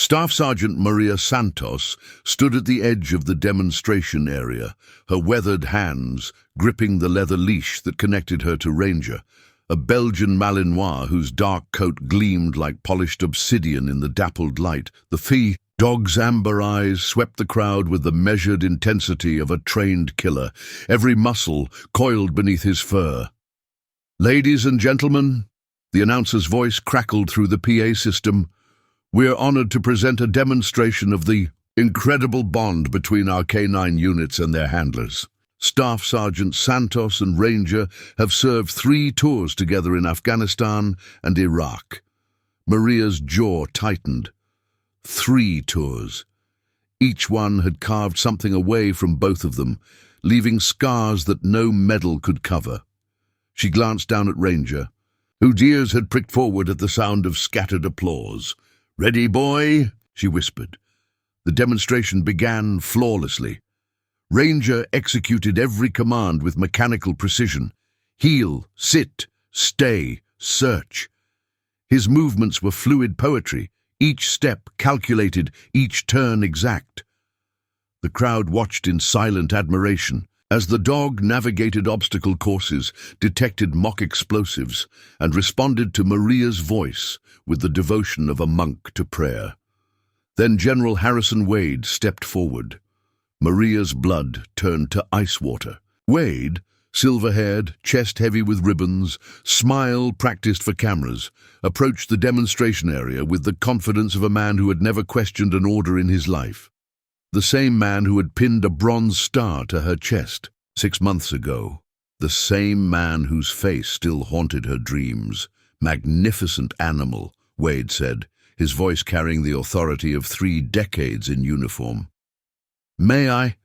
Staff Sergeant Maria Santos stood at the edge of the demonstration area, her weathered hands gripping the leather leash that connected her to Ranger, a Belgian Malinois whose dark coat gleamed like polished obsidian in the dappled light. The dog's amber eyes swept the crowd with the measured intensity of a trained killer, every muscle coiled beneath his fur. "Ladies and gentlemen," the announcer's voice crackled through the PA system, "we're honored to present a demonstration of the incredible bond between our K9 units and their handlers. Staff Sergeant Santos and Ranger have served 3 tours together in Afghanistan and Iraq." Maria's jaw tightened. 3 tours. Each one had carved something away from both of them, leaving scars that no medal could cover. She glanced down at Ranger, whose ears had pricked forward at the sound of scattered applause. "Ready, boy?" she whispered. The demonstration began flawlessly. Ranger executed every command with mechanical precision. Heel, sit, stay, search. His movements were fluid poetry, each step calculated, each turn exact. The crowd watched in silent admiration as the dog navigated obstacle courses, detected mock explosives, and responded to Maria's voice with the devotion of a monk to prayer. Then General Harrison Wade stepped forward. Maria's blood turned to ice water. Wade, silver-haired, chest-heavy with ribbons, smile practiced for cameras, approached the demonstration area with the confidence of a man who had never questioned an order in his life. The same man who had pinned a bronze star to her chest 6 months ago. The same man whose face still haunted her dreams. "Magnificent animal," Wade said, his voice carrying the authority of 3 decades in uniform. "May I?"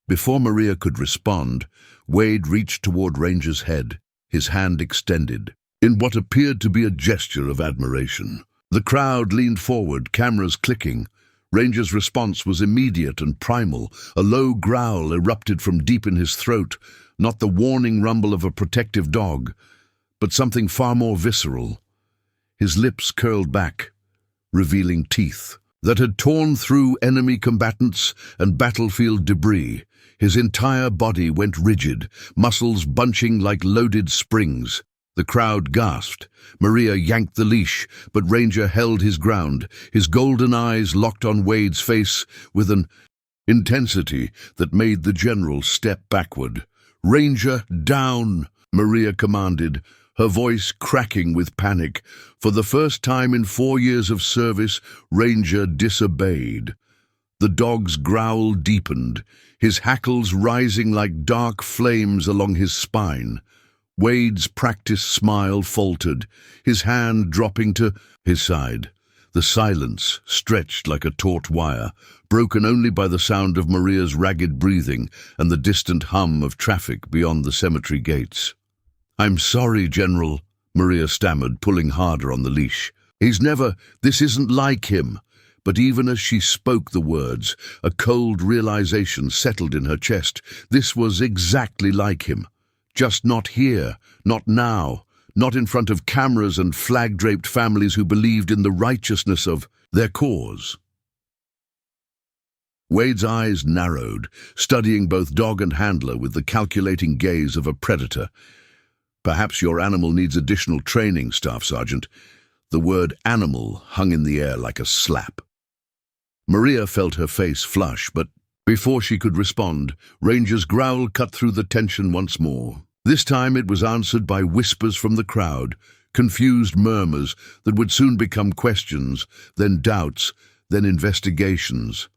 Before Maria could respond, Wade reached toward Ranger's head, his hand extended, in what appeared to be a gesture of admiration. The crowd leaned forward, cameras clicking. Ranger's response was immediate and primal. A low growl erupted from deep in his throat, not the warning rumble of a protective dog, but something far more visceral. His lips curled back, revealing teeth that had torn through enemy combatants and battlefield debris. His entire body went rigid, muscles bunching like loaded springs. The crowd gasped. Maria yanked the leash, but Ranger held his ground, his golden eyes locked on Wade's face with an intensity that made the general step backward. "Ranger, down!" Maria commanded, her voice cracking with panic. For the first time in 4 years of service, Ranger disobeyed. The dog's growl deepened, his hackles rising like dark flames along his spine. Wade's practiced smile faltered, his hand dropping to his side. The silence stretched like a taut wire, broken only by the sound of Maria's ragged breathing and the distant hum of traffic beyond the cemetery gates. "I'm sorry, General," Maria stammered, pulling harder on the leash. This isn't like him." But even as she spoke the words, a cold realization settled in her chest. This was exactly like him. Just not here, not now, not in front of cameras and flag-draped families who believed in the righteousness of their cause. Wade's eyes narrowed, studying both dog and handler with the calculating gaze of a predator. "Perhaps your animal needs additional training, Staff Sergeant." The word animal hung in the air like a slap. Maria felt her face flush, but before she could respond, Ranger's growl cut through the tension once more. This time it was answered by whispers from the crowd, confused murmurs that would soon become questions, then doubts, then investigations.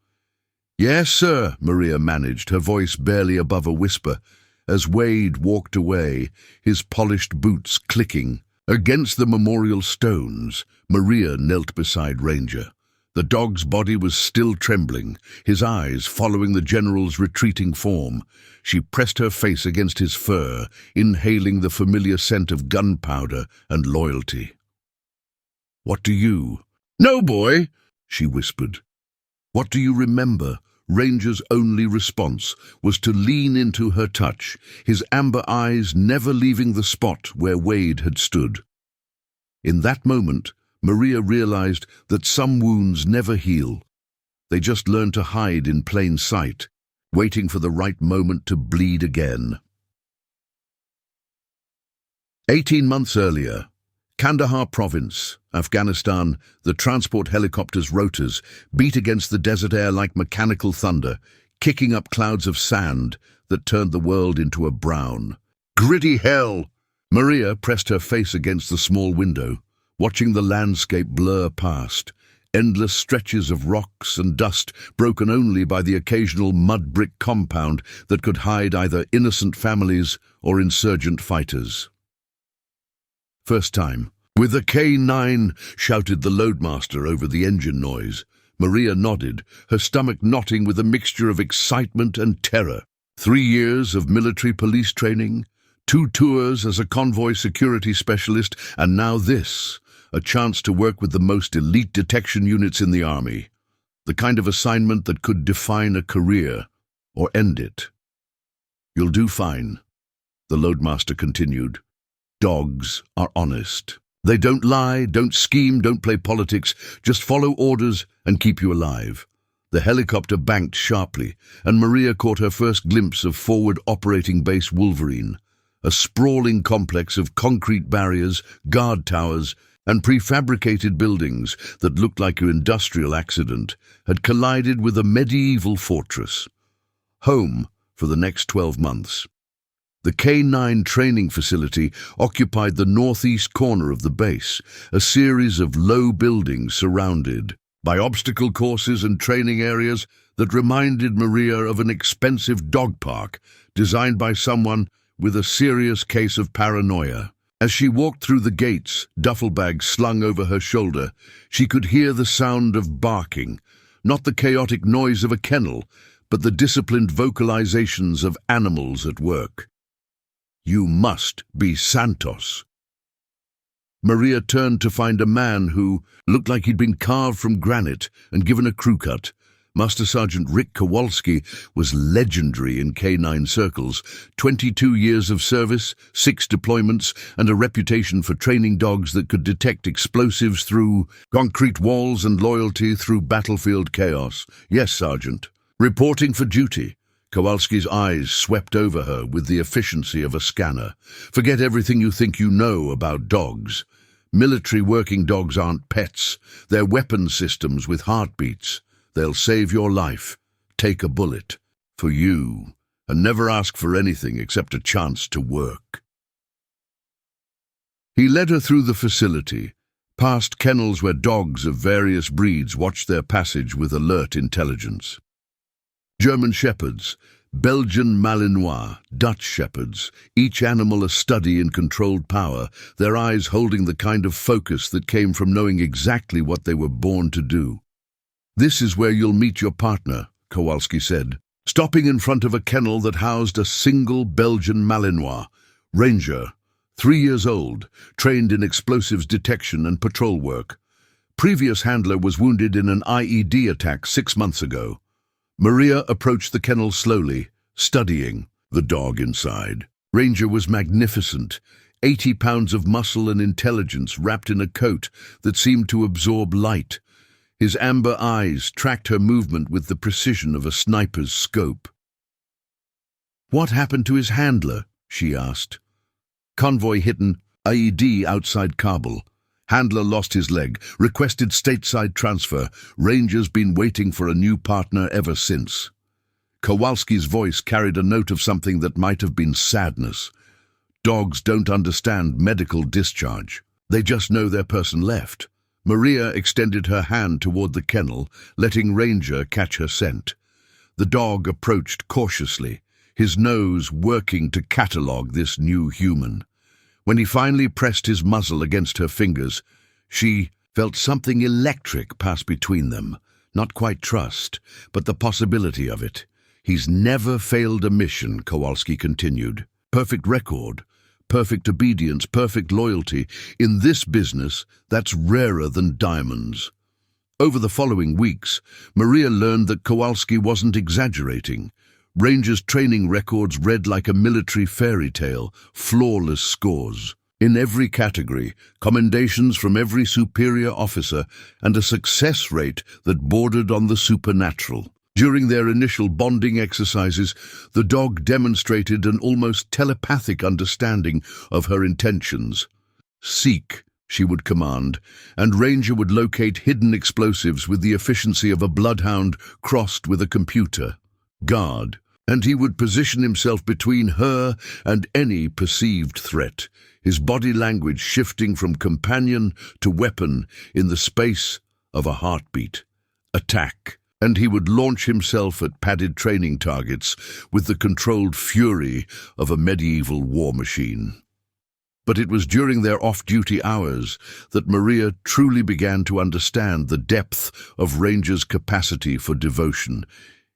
"Yes, sir," Maria managed, her voice barely above a whisper, as Wade walked away, his polished boots clicking. Against the memorial stones, Maria knelt beside Ranger. The dog's body was still trembling, his eyes following the general's retreating form. She pressed her face against his fur, inhaling the familiar scent of gunpowder and loyalty. "What do you—" "No, boy," she whispered. "What do you remember?" Ranger's only response was to lean into her touch, his amber eyes never leaving the spot where Wade had stood. In that moment, Maria realized that some wounds never heal. They just learn to hide in plain sight, waiting for the right moment to bleed again. 18 months earlier, Kandahar province, Afghanistan, the transport helicopter's rotors beat against the desert air like mechanical thunder, kicking up clouds of sand that turned the world into a brown, gritty hell. Maria pressed her face against the small window, watching the landscape blur past, endless stretches of rocks and dust broken only by the occasional mud brick compound that could hide either innocent families or insurgent fighters. First time. "With the K9, shouted the loadmaster over the engine noise. Maria nodded, her stomach knotting with a mixture of excitement and terror. 3 years of military police training, 2 tours as a convoy security specialist, and now this, a chance to work with the most elite detection units in the army. The kind of assignment that could define a career or end it. "You'll do fine," the loadmaster continued. "Dogs are honest. They don't lie, don't scheme, don't play politics, just follow orders and keep you alive." The helicopter banked sharply, and Maria caught her first glimpse of Forward Operating Base Wolverine, a sprawling complex of concrete barriers, guard towers, and prefabricated buildings that looked like an industrial accident had collided with a medieval fortress. Home for the next 12 months. The K9 training facility occupied the northeast corner of the base, a series of low buildings surrounded by obstacle courses and training areas that reminded Maria of an expensive dog park designed by someone with a serious case of paranoia. As she walked through the gates, duffel bag slung over her shoulder, she could hear the sound of barking, not the chaotic noise of a kennel, but the disciplined vocalizations of animals at work. "You must be Santos." Maria turned to find a man who looked like he'd been carved from granite and given a crew cut. Master Sergeant Rick Kowalski was legendary in K9 circles. 22 years of service, 6 deployments, and a reputation for training dogs that could detect explosives through concrete walls and loyalty through battlefield chaos. "Yes, Sergeant." Reporting for duty. Kowalski's eyes swept over her with the efficiency of a scanner. "Forget everything you think you know about dogs. Military working dogs aren't pets. They're weapon systems with heartbeats. They'll save your life. Take a bullet. For you. And never ask for anything except a chance to work." He led her through the facility, past kennels where dogs of various breeds watched their passage with alert intelligence. German Shepherds, Belgian Malinois, Dutch Shepherds, each animal a study in controlled power, their eyes holding the kind of focus that came from knowing exactly what they were born to do. "This is where you'll meet your partner," Kowalski said, stopping in front of a kennel that housed a single Belgian Malinois, Ranger, 3 years old, trained in explosives detection and patrol work. Previous handler was wounded in an IED attack 6 months ago. Maria approached the kennel slowly, studying the dog inside. Ranger was magnificent, 80 pounds of muscle and intelligence wrapped in a coat that seemed to absorb light. His amber eyes tracked her movement with the precision of a sniper's scope. "What happened to his handler?" she asked. "Convoy hidden, IED outside Kabul. Handler lost his leg, requested stateside transfer. Ranger's been waiting for a new partner ever since." Kowalski's voice carried a note of something that might have been sadness. "Dogs don't understand medical discharge. They just know their person left." Maria extended her hand toward the kennel, letting Ranger catch her scent. The dog approached cautiously, his nose working to catalogue this new human. When he finally pressed his muzzle against her fingers, she felt something electric pass between them. Not quite trust, but the possibility of it. "He's never failed a mission," Kowalski continued. "Perfect record, perfect obedience, perfect loyalty. In this business, that's rarer than diamonds." Over the following weeks, Maria learned that Kowalski wasn't exaggerating. Ranger's training records read like a military fairy tale, flawless scores. In every category, commendations from every superior officer, and a success rate that bordered on the supernatural. During their initial bonding exercises, the dog demonstrated an almost telepathic understanding of her intentions. "Seek," she would command, and Ranger would locate hidden explosives with the efficiency of a bloodhound crossed with a computer. "Guard," and he would position himself between her and any perceived threat, his body language shifting from companion to weapon in the space of a heartbeat. "Attack," and he would launch himself at padded training targets with the controlled fury of a medieval war machine. But it was during their off-duty hours that Maria truly began to understand the depth of Ranger's capacity for devotion.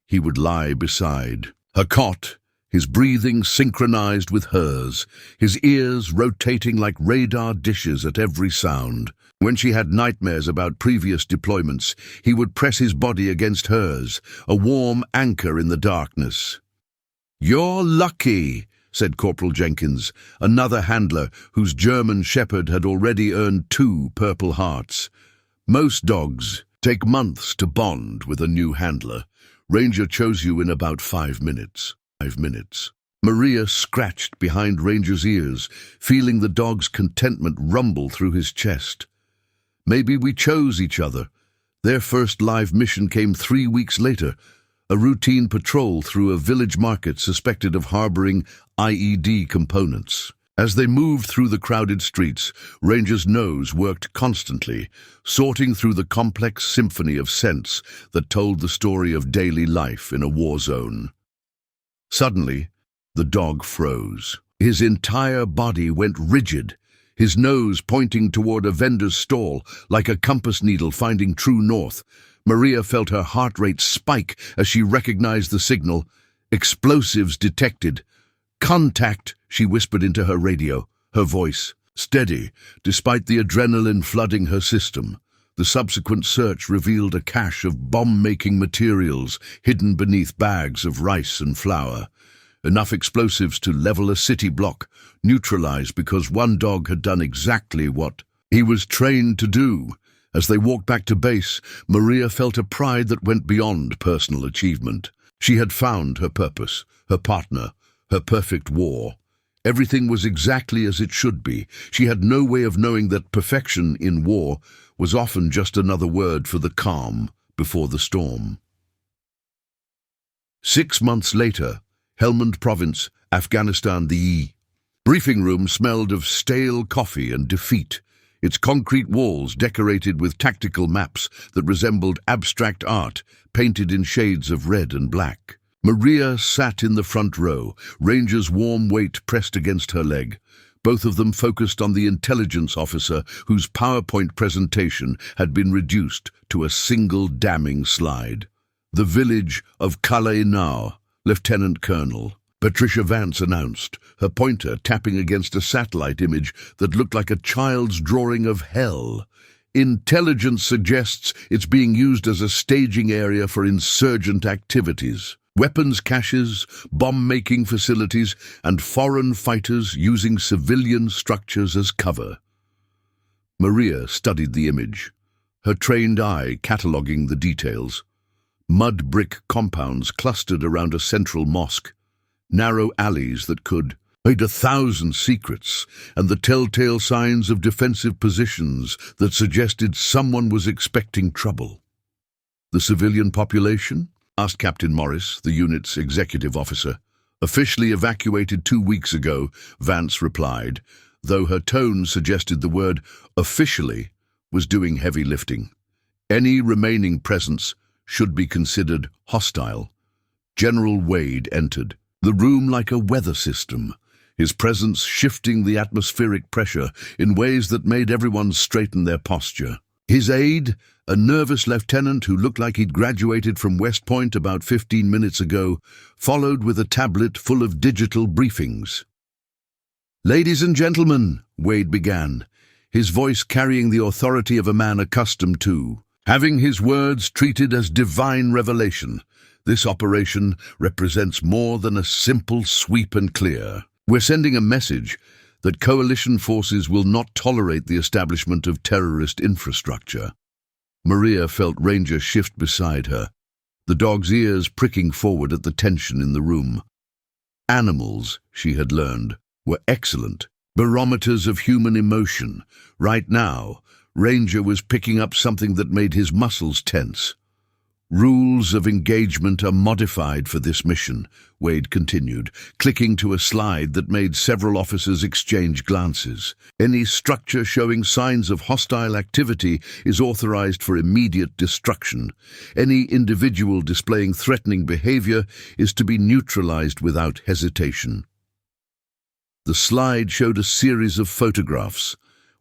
He would lie beside her cot, his breathing synchronized with hers, his ears rotating like radar dishes at every sound. When she had nightmares about previous deployments, he would press his body against hers, a warm anchor in the darkness. "You're lucky," said Corporal Jenkins, another handler whose German shepherd had already earned 2 Purple Hearts. "Most dogs take months to bond with a new handler. Ranger chose you in about 5 minutes. 5 minutes. Maria scratched behind Ranger's ears, feeling the dog's contentment rumble through his chest. Maybe we chose each other. Their first live mission came 3 weeks later, a routine patrol through a village market suspected of harboring IED components. As they moved through the crowded streets, Ranger's nose worked constantly, sorting through the complex symphony of scents that told the story of daily life in a war zone. Suddenly, the dog froze. His entire body went rigid, his nose pointing toward a vendor's stall like a compass needle finding true north. Maria felt her heart rate spike as she recognized the signal. "Explosives detected." "Contact," she whispered into her radio, her voice steady despite the adrenaline flooding her system. The subsequent search revealed a cache of bomb-making materials hidden beneath bags of rice and flour. Enough explosives to level a city block, neutralized because one dog had done exactly what he was trained to do. As they walked back to base, Maria felt a pride that went beyond personal achievement. She had found her purpose, her partner, her perfect war. Everything was exactly as it should be. She had no way of knowing that perfection in war was often just another word for the calm before the storm. 6 months later, Helmand Province, Afghanistan. The briefing room smelled of stale coffee and defeat, its concrete walls decorated with tactical maps that resembled abstract art painted in shades of red and black. Maria sat in the front row, Ranger's warm weight pressed against her leg. Both of them focused on the intelligence officer whose PowerPoint presentation had been reduced to a single damning slide. "The village of Kalainau, Lieutenant Colonel," Patricia Vance announced, her pointer tapping against a satellite image that looked like a child's drawing of hell. "Intelligence suggests it's being used as a staging area for insurgent activities. Weapons caches, bomb-making facilities, and foreign fighters using civilian structures as cover." Maria studied the image, her trained eye cataloguing the details. Mud brick compounds clustered around a central mosque, narrow alleys that could hide 1,000 secrets, and the telltale signs of defensive positions that suggested someone was expecting trouble. "The civilian population?" asked Captain Morris, the unit's executive officer. "Officially evacuated 2 weeks ago," Vance replied, though her tone suggested the word "officially" was doing heavy lifting. "Any remaining presence should be considered hostile." General Wade entered, the room like a weather system, his presence shifting the atmospheric pressure in ways that made everyone straighten their posture. His aide, a nervous lieutenant who looked like he'd graduated from West Point about 15 minutes ago, followed with a tablet full of digital briefings. "Ladies and gentlemen," Wade began, his voice carrying the authority of a man accustomed to having his words treated as divine revelation, "this operation represents more than a simple sweep and clear. We're sending a message that coalition forces will not tolerate the establishment of terrorist infrastructure. Maria felt Ranger shift beside her, the dog's ears pricking forward at the tension in the room. Animals, she had learned, were excellent barometers of human emotion. Right now, Ranger was picking up something that made his muscles tense. Rules of engagement are modified for this mission, Wade continued, clicking to a slide that made several officers exchange glances. Any structure showing signs of hostile activity is authorized for immediate destruction. Any individual displaying threatening behavior is to be neutralized without hesitation. The slide showed a series of photographs,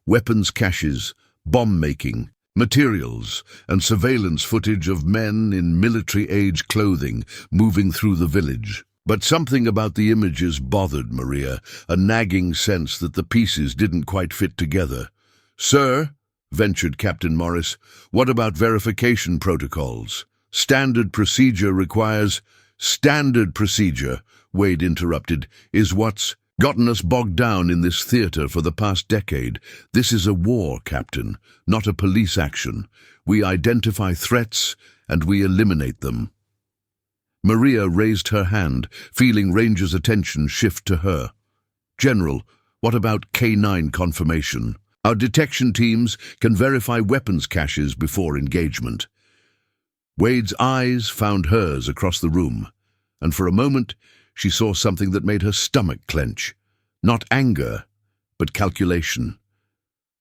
weapons caches, bomb-making, materials, and surveillance footage of men in military-age clothing moving through the village. But something about the images bothered Maria, a nagging sense that the pieces didn't quite fit together. "Sir," ventured Captain Morris, "what about verification protocols? Standard procedure requires—" "Standard procedure," Wade interrupted, "is what's gotten us bogged down in this theater for the past decade. This is a war, Captain, not a police action. We identify threats and we eliminate them." Maria raised her hand, feeling Ranger's attention shift to her. "General, what about K9 confirmation? Our detection teams can verify weapons caches before engagement." Wade's eyes found hers across the room, and for a moment she saw something that made her stomach clench. Not anger, but calculation.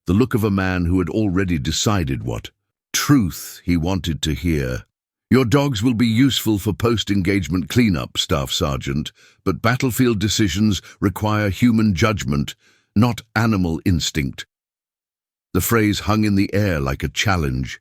The look of a man who had already decided what truth he wanted to hear. "Your dogs will be useful for post-engagement cleanup, Staff Sergeant, but battlefield decisions require human judgment, not animal instinct." The phrase hung in the air like a challenge.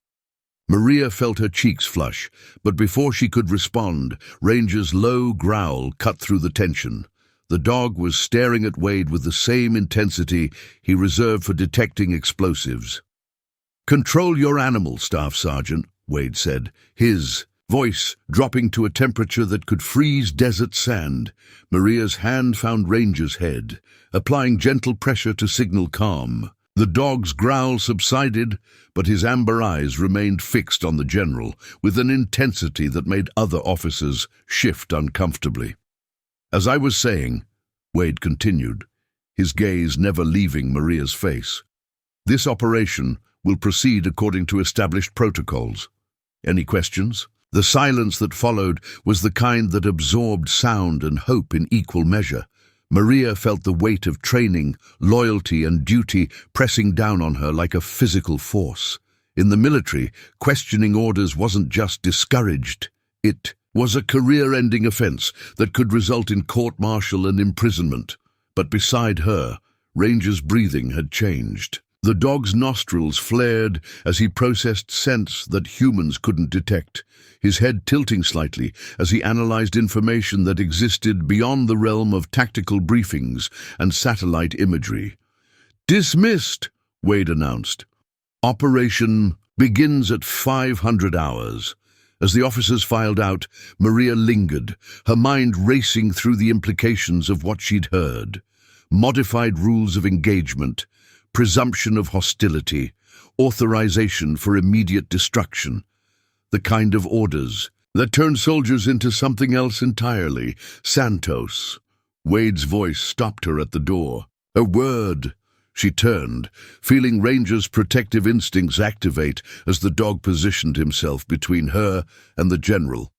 Maria felt her cheeks flush, but before she could respond, Ranger's low growl cut through the tension. The dog was staring at Wade with the same intensity he reserved for detecting explosives. "Control your animal, Staff Sergeant," Wade said, his voice dropping to a temperature that could freeze desert sand. Maria's hand found Ranger's head, applying gentle pressure to signal calm. The dog's growl subsided, but his amber eyes remained fixed on the general, with an intensity that made other officers shift uncomfortably. "As I was saying," Wade continued, his gaze never leaving Maria's face, "this operation will proceed according to established protocols. Any questions?" The silence that followed was the kind that absorbed sound and hope in equal measure. Maria felt the weight of training, loyalty, and duty pressing down on her like a physical force. In the military, questioning orders wasn't just discouraged. It was a career-ending offense that could result in court-martial and imprisonment. But beside her, Ranger's breathing had changed. The dog's nostrils flared as he processed scents that humans couldn't detect, his head tilting slightly as he analyzed information that existed beyond the realm of tactical briefings and satellite imagery. "Dismissed," Wade announced. "Operation begins at 500 hours. As the officers filed out, Maria lingered, her mind racing through the implications of what she'd heard. Modified rules of engagement, presumption of hostility, authorization for immediate destruction. The kind of orders that turn soldiers into something else entirely. Santos. Wade's voice stopped her at the door. "A word." She turned, feeling Ranger's protective instincts activate as the dog positioned himself between her and the general.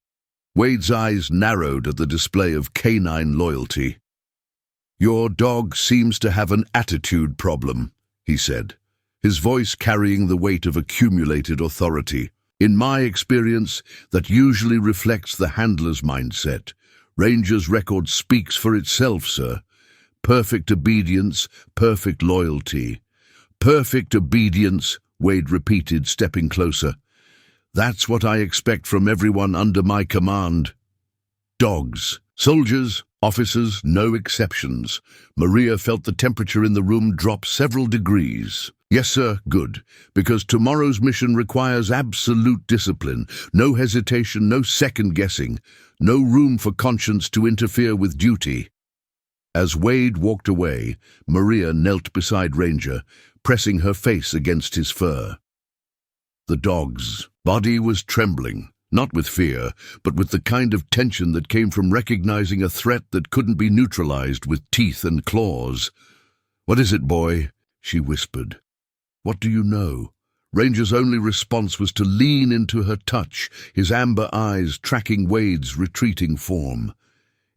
Wade's eyes narrowed at the display of canine loyalty. "Your dog seems to have an attitude problem," he said, his voice carrying the weight of accumulated authority. "In my experience, that usually reflects the handler's mindset. Ranger's record speaks for itself, sir. Perfect obedience, perfect loyalty." "Perfect obedience," Wade repeated, stepping closer. "That's what I expect from everyone under my command. Dogs. Soldiers, officers, no exceptions." Maria felt the temperature in the room drop several degrees. "Yes, sir, good, because tomorrow's mission requires absolute discipline, no hesitation, no second-guessing, no room for conscience to interfere with duty." As Wade walked away, Maria knelt beside Ranger, pressing her face against his fur. The dog's body was trembling, not with fear, but with the kind of tension that came from recognizing a threat that couldn't be neutralized with teeth and claws. "What is it, boy?" she whispered. "What do you know?" Ranger's only response was to lean into her touch, his amber eyes tracking Wade's retreating form.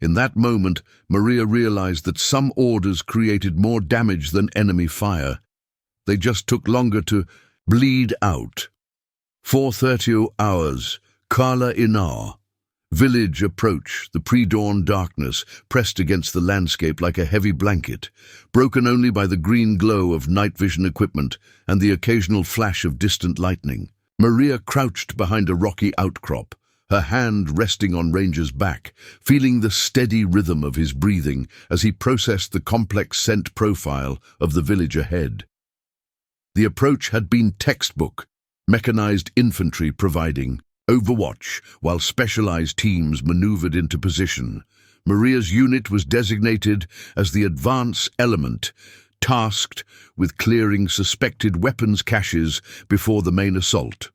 In that moment, Maria realized that some orders created more damage than enemy fire. They just took longer to bleed out. 4:30 hours, Kala Inar. Village approach, the pre-dawn darkness pressed against the landscape like a heavy blanket, broken only by the green glow of night vision equipment and the occasional flash of distant lightning. Maria crouched behind a rocky outcrop, her hand resting on Ranger's back, feeling the steady rhythm of his breathing as he processed the complex scent profile of the village ahead. The approach had been textbook, mechanized infantry providing overwatch while specialized teams maneuvered into position. Maria's unit was designated as the advance element, tasked with clearing suspected weapons caches before the main assault.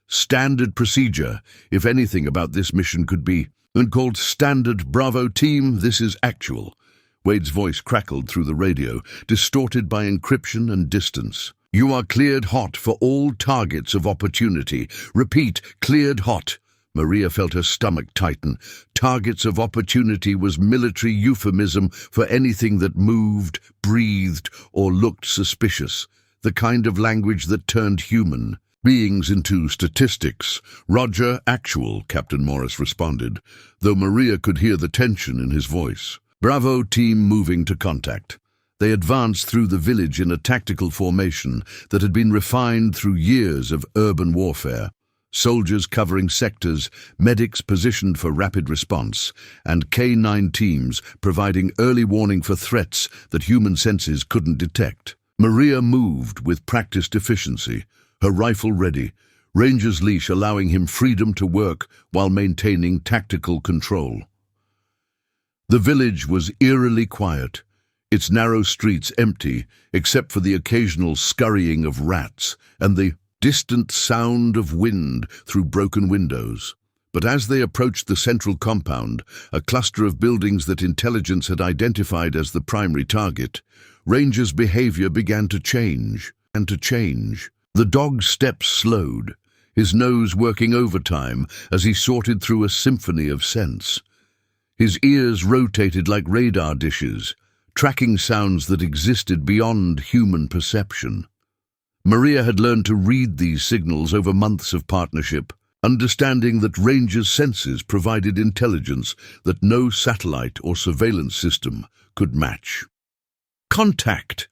Standard procedure, if anything about this mission could be called standard. Bravo team, this is actual. Wade's voice crackled through the radio, distorted by encryption and distance. You are cleared hot for all targets of opportunity. Repeat, cleared hot. Maria felt her stomach tighten. Targets of opportunity was military euphemism for anything that moved, breathed, or looked suspicious. The kind of language that turned human beings into statistics. Roger, actual, Captain Morris responded, though Maria could hear the tension in his voice. Bravo team moving to contact. They advanced through the village in a tactical formation that had been refined through years of urban warfare. Soldiers covering sectors, medics positioned for rapid response, and K-9 teams providing early warning for threats that human senses couldn't detect. Maria moved with practiced efficiency, her rifle ready, Ranger's leash allowing him freedom to work while maintaining tactical control. The village was eerily quiet, its narrow streets empty except for the occasional scurrying of rats and the distant sound of wind through broken windows. But as they approached the central compound, a cluster of buildings that intelligence had identified as the primary target, Ranger's behavior began to change. The dog's steps slowed, his nose working overtime as he sorted through a symphony of scents. His ears rotated like radar dishes, tracking sounds that existed beyond human perception. Maria had learned to read these signals over months of partnership, understanding that Ranger's senses provided intelligence that no satellite or surveillance system could match. "Contact!"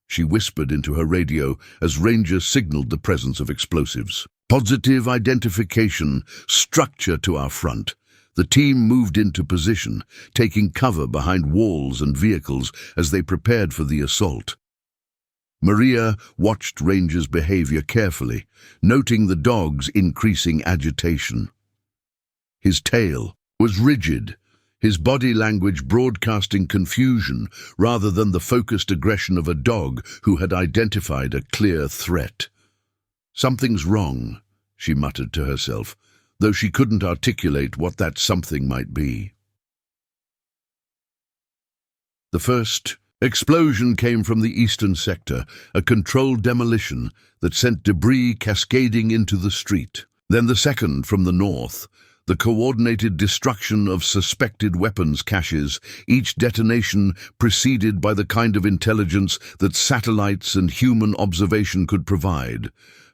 she whispered into her radio as Ranger signaled the presence of explosives. "Positive identification, structure to our front." The team moved into position, taking cover behind walls and vehicles as they prepared for the assault. Maria watched Ranger's behavior carefully, noting the dog's increasing agitation. His tail was rigid, his body language broadcasting confusion rather than the focused aggression of a dog who had identified a clear threat. "Something's wrong," she muttered to herself, though she couldn't articulate what that something might be. The first explosion came from the eastern sector, a controlled demolition that sent debris cascading into the street. Then the second from the north, the coordinated destruction of suspected weapons caches, each detonation preceded by the kind of intelligence that satellites and human observation could provide.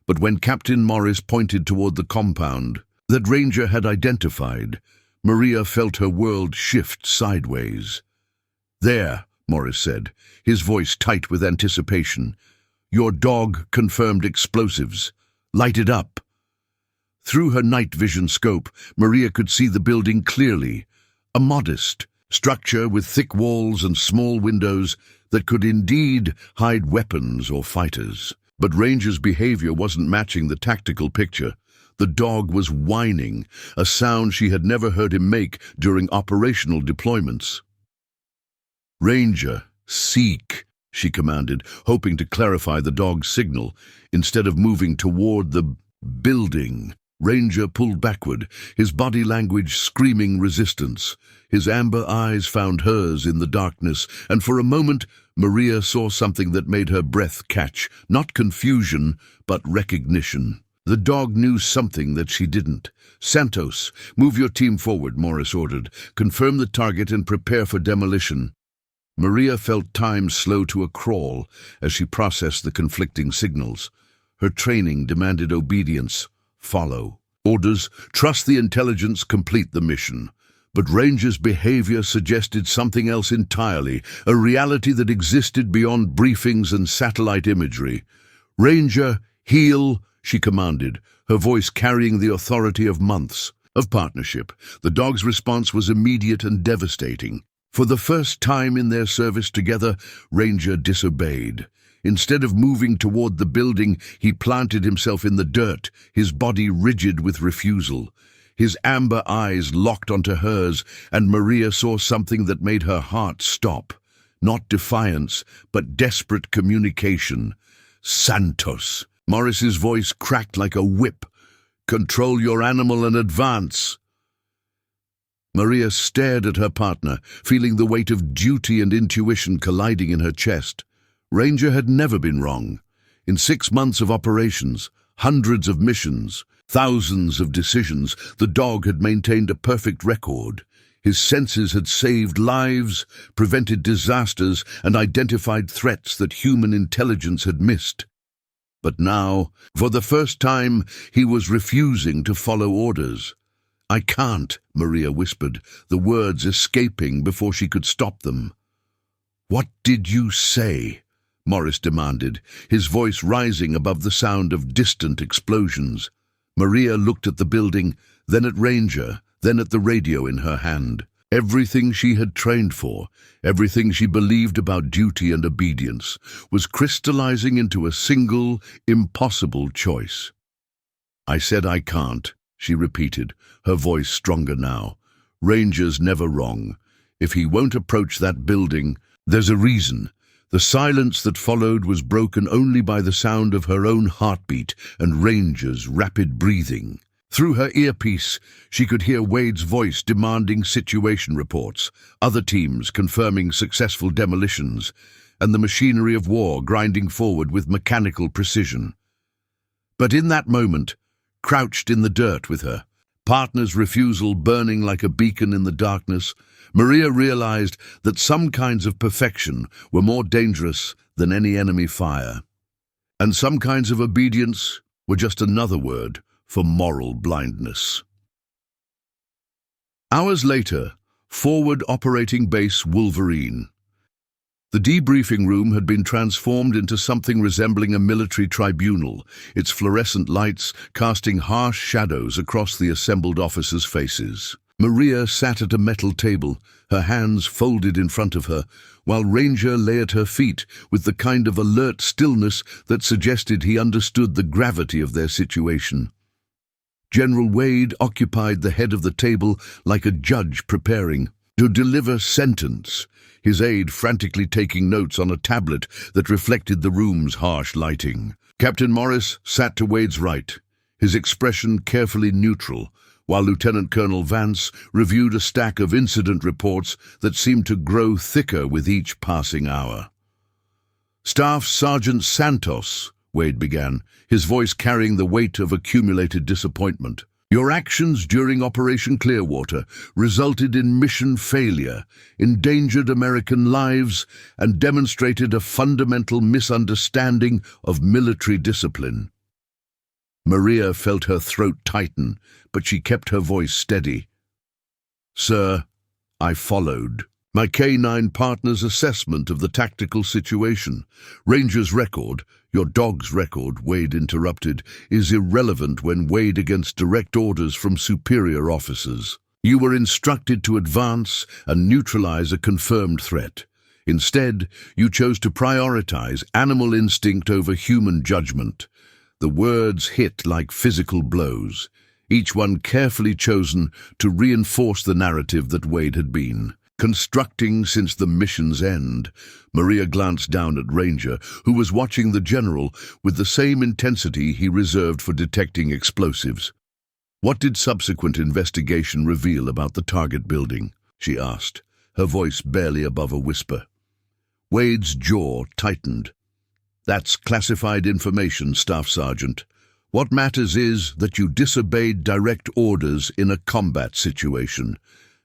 But when Captain Morris pointed toward the compound that Ranger had identified, Maria felt her world shift sideways. "There," Morris said, his voice tight with anticipation. "Your dog confirmed explosives. Light it up." Through her night vision scope, Maria could see the building clearly, a modest structure with thick walls and small windows that could indeed hide weapons or fighters. But Ranger's behavior wasn't matching the tactical picture. The dog was whining, a sound she had never heard him make during operational deployments. "Ranger, seek," she commanded, hoping to clarify the dog's signal. Instead of moving toward the building, Ranger pulled backward, his body language screaming resistance. His amber eyes found hers in the darkness, and for a moment Maria saw something that made her breath catch, not confusion, but recognition. The dog knew something that she didn't. "Santos, move your team forward," Morris ordered. "Confirm the target and prepare for demolition." Maria felt time slow to a crawl as she processed the conflicting signals. Her training demanded obedience. Follow orders, trust the intelligence, complete the mission. But Ranger's behavior suggested something else entirely, a reality that existed beyond briefings and satellite imagery. "Ranger, heal," she commanded, her voice carrying the authority of months of partnership. The dog's response was immediate and devastating. For the first time in their service together, Ranger disobeyed. Instead of moving toward the building, he planted himself in the dirt, his body rigid with refusal. His amber eyes locked onto hers, and Maria saw something that made her heart stop. Not defiance, but desperate communication. "Santos." Morris's voice cracked like a whip. "Control your animal and advance." Maria stared at her partner, feeling the weight of duty and intuition colliding in her chest. Ranger had never been wrong. In 6 months of operations, hundreds of missions, thousands of decisions, the dog had maintained a perfect record. His senses had saved lives, prevented disasters, and identified threats that human intelligence had missed. But now, for the first time, he was refusing to follow orders. "I can't," Maria whispered, the words escaping before she could stop them. "What did you say?" Morris demanded, his voice rising above the sound of distant explosions. Maria looked at the building, then at Ranger, then at the radio in her hand. Everything she had trained for, everything she believed about duty and obedience, was crystallizing into a single, impossible choice. "I said I can't," she repeated, her voice stronger now. "Ranger's never wrong. If he won't approach that building, there's a reason." The silence that followed was broken only by the sound of her own heartbeat and Ranger's rapid breathing. Through her earpiece, she could hear Wade's voice demanding situation reports, other teams confirming successful demolitions, and the machinery of war grinding forward with mechanical precision. But in that moment, crouched in the dirt with her, partner's refusal burning like a beacon in the darkness, Maria realized that some kinds of perfection were more dangerous than any enemy fire. And some kinds of obedience were just another word for moral blindness. Hours later, Forward Operating Base Wolverine. The debriefing room had been transformed into something resembling a military tribunal, its fluorescent lights casting harsh shadows across the assembled officers' faces. Maria sat at a metal table, her hands folded in front of her, while Ranger lay at her feet with the kind of alert stillness that suggested he understood the gravity of their situation. General Wade occupied the head of the table like a judge preparing to deliver sentence, his aide frantically taking notes on a tablet that reflected the room's harsh lighting. Captain Morris sat to Wade's right, his expression carefully neutral, while Lieutenant Colonel Vance reviewed a stack of incident reports that seemed to grow thicker with each passing hour. "Staff Sergeant Santos," Wade began, his voice carrying the weight of accumulated disappointment. "Your actions during Operation Clearwater resulted in mission failure, endangered American lives, and demonstrated a fundamental misunderstanding of military discipline." Maria felt her throat tighten, but she kept her voice steady. "Sir, I followed. My K-9 partner's assessment of the tactical situation. Ranger's record, your dog's record," Wade interrupted, "is irrelevant when weighed against direct orders from superior officers. You were instructed to advance and neutralize a confirmed threat. Instead, you chose to prioritize animal instinct over human judgment." The words hit like physical blows, each one carefully chosen to reinforce the narrative that Wade had been. Constructing since the mission's end. Maria glanced down at Ranger, who was watching the general with the same intensity he reserved for detecting explosives. "What did subsequent investigation reveal about the target building?" she asked, her voice barely above a whisper. Wade's jaw tightened. "That's classified information, Staff Sergeant. What matters is that you disobeyed direct orders in a combat situation."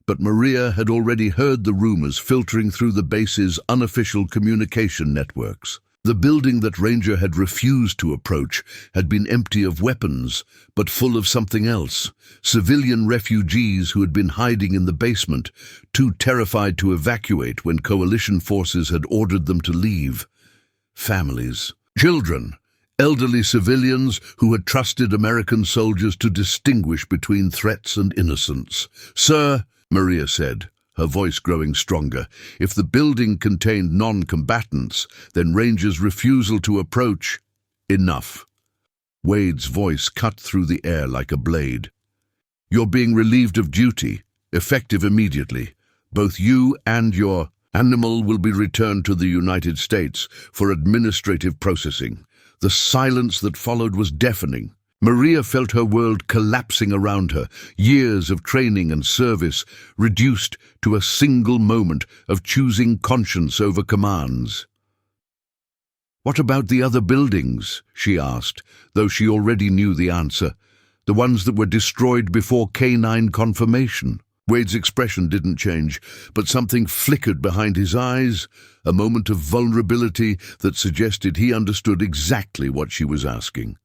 But Maria had already heard the rumors filtering through the base's unofficial communication networks. The building that Ranger had refused to approach had been empty of weapons, but full of something else. Civilian refugees who had been hiding in the basement, too terrified to evacuate when coalition forces had ordered them to leave. Families, children, elderly civilians who had trusted American soldiers to distinguish between threats and innocence. "Sir," Maria said, her voice growing stronger, "if the building contained non-combatants, then Ranger's refusal to approach—" "Enough." Wade's voice cut through the air like a blade. "You're being relieved of duty, effective immediately. Both you and your animal will be returned to the United States for administrative processing." The silence that followed was deafening. Maria felt her world collapsing around her, years of training and service reduced to a single moment of choosing conscience over commands. "What about the other buildings?" she asked, though she already knew the answer. "The ones that were destroyed before K9 confirmation?" Wade's expression didn't change, but something flickered behind his eyes, a moment of vulnerability that suggested he understood exactly what she was asking.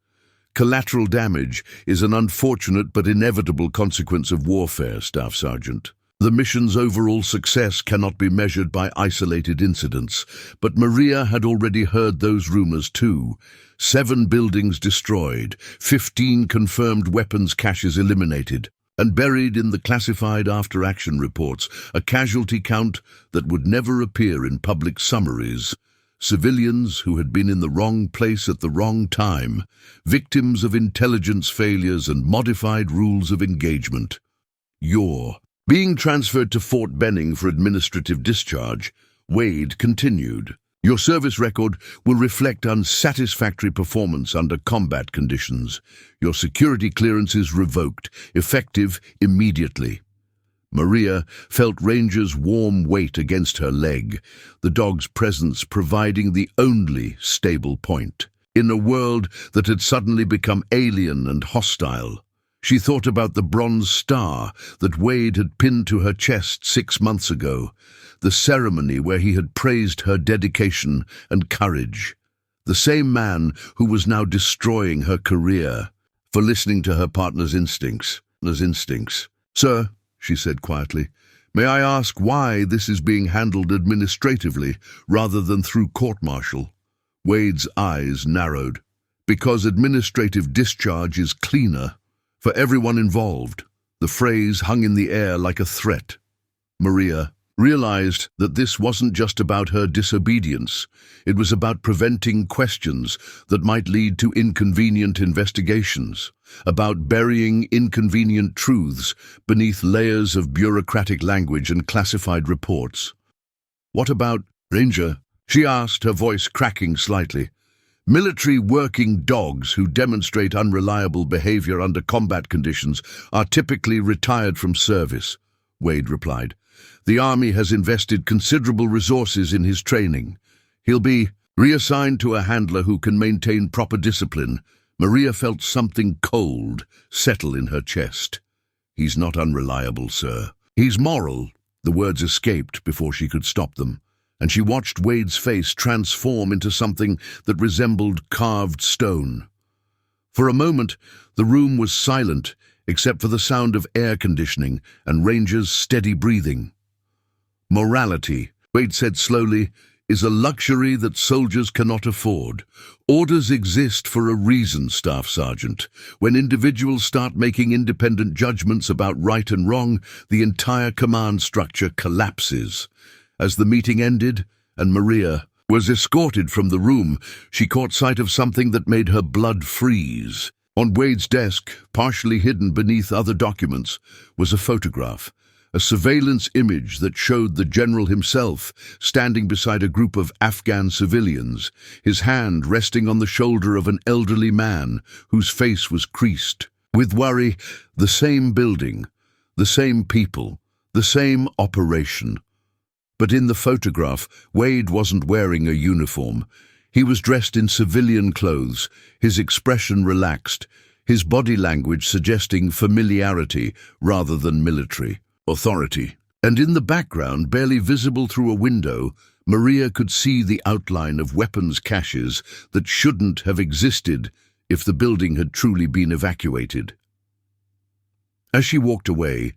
Collateral damage is an unfortunate but inevitable consequence of warfare, Staff Sergeant. The mission's overall success cannot be measured by isolated incidents, but Maria had already heard those rumors too. 7 buildings destroyed, 15 confirmed weapons caches eliminated, and buried in the classified after-action reports, a casualty count that would never appear in public summaries. Civilians who had been in the wrong place at the wrong time, victims of intelligence failures and modified rules of engagement. "You're being transferred to Fort Benning for administrative discharge," Wade continued. "Your service record will reflect unsatisfactory performance under combat conditions. Your security clearance is revoked, effective immediately." Maria felt Ranger's warm weight against her leg, the dog's presence providing the only stable point. In a world that had suddenly become alien and hostile, she thought about the bronze star that Wade had pinned to her chest 6 months ago, the ceremony where he had praised her dedication and courage. The same man who was now destroying her career for listening to her partner's instincts. "Sir," she said quietly, "may I ask why this is being handled administratively rather than through court-martial?" Wade's eyes narrowed. "Because administrative discharge is cleaner for everyone involved." The phrase hung in the air like a threat. Maria realized that this wasn't just about her disobedience. It was about preventing questions that might lead to inconvenient investigations, about burying inconvenient truths beneath layers of bureaucratic language and classified reports. "What about Ranger?" she asked, her voice cracking slightly. "Military working dogs who demonstrate unreliable behavior under combat conditions are typically retired from service," Wade replied. "The Army has invested considerable resources in his training. He'll be reassigned to a handler who can maintain proper discipline." Maria felt something cold settle in her chest. "He's not unreliable, sir. He's moral." The words escaped before she could stop them, and she watched Wade's face transform into something that resembled carved stone. For a moment, the room was silent, except for the sound of air conditioning and Ranger's steady breathing. "Morality," Wade said slowly, "is a luxury that soldiers cannot afford. Orders exist for a reason, Staff Sergeant. When individuals start making independent judgments about right and wrong, the entire command structure collapses." As the meeting ended and Maria was escorted from the room, she caught sight of something that made her blood freeze. On Wade's desk, partially hidden beneath other documents, was a photograph. a surveillance image that showed the general himself standing beside a group of Afghan civilians, his hand resting on the shoulder of an elderly man whose face was creased. With worry, the same building, the same people, the same operation. But in the photograph, Wade wasn't wearing a uniform. He was dressed in civilian clothes, his expression relaxed, his body language suggesting familiarity rather than military authority. And in the background, barely visible through a window, Maria could see the outline of weapons caches that shouldn't have existed if the building had truly been evacuated. As she walked away,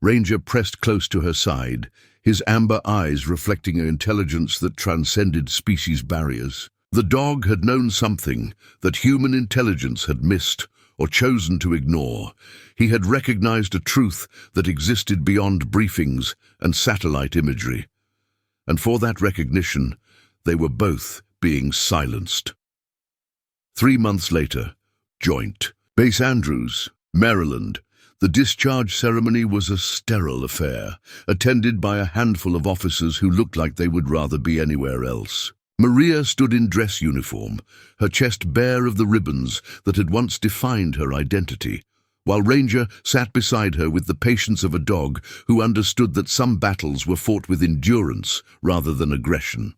Ranger pressed close to her side, his amber eyes reflecting an intelligence that transcended species barriers. The dog had known something that human intelligence had missed or chosen to ignore. He had recognized a truth that existed beyond briefings and satellite imagery. And for that recognition, they were both being silenced. 3 months later, Joint, Base Andrews, Maryland. The discharge ceremony was a sterile affair, attended by a handful of officers who looked like they would rather be anywhere else. Maria stood in dress uniform, her chest bare of the ribbons that had once defined her identity, while Ranger sat beside her with the patience of a dog who understood that some battles were fought with endurance rather than aggression.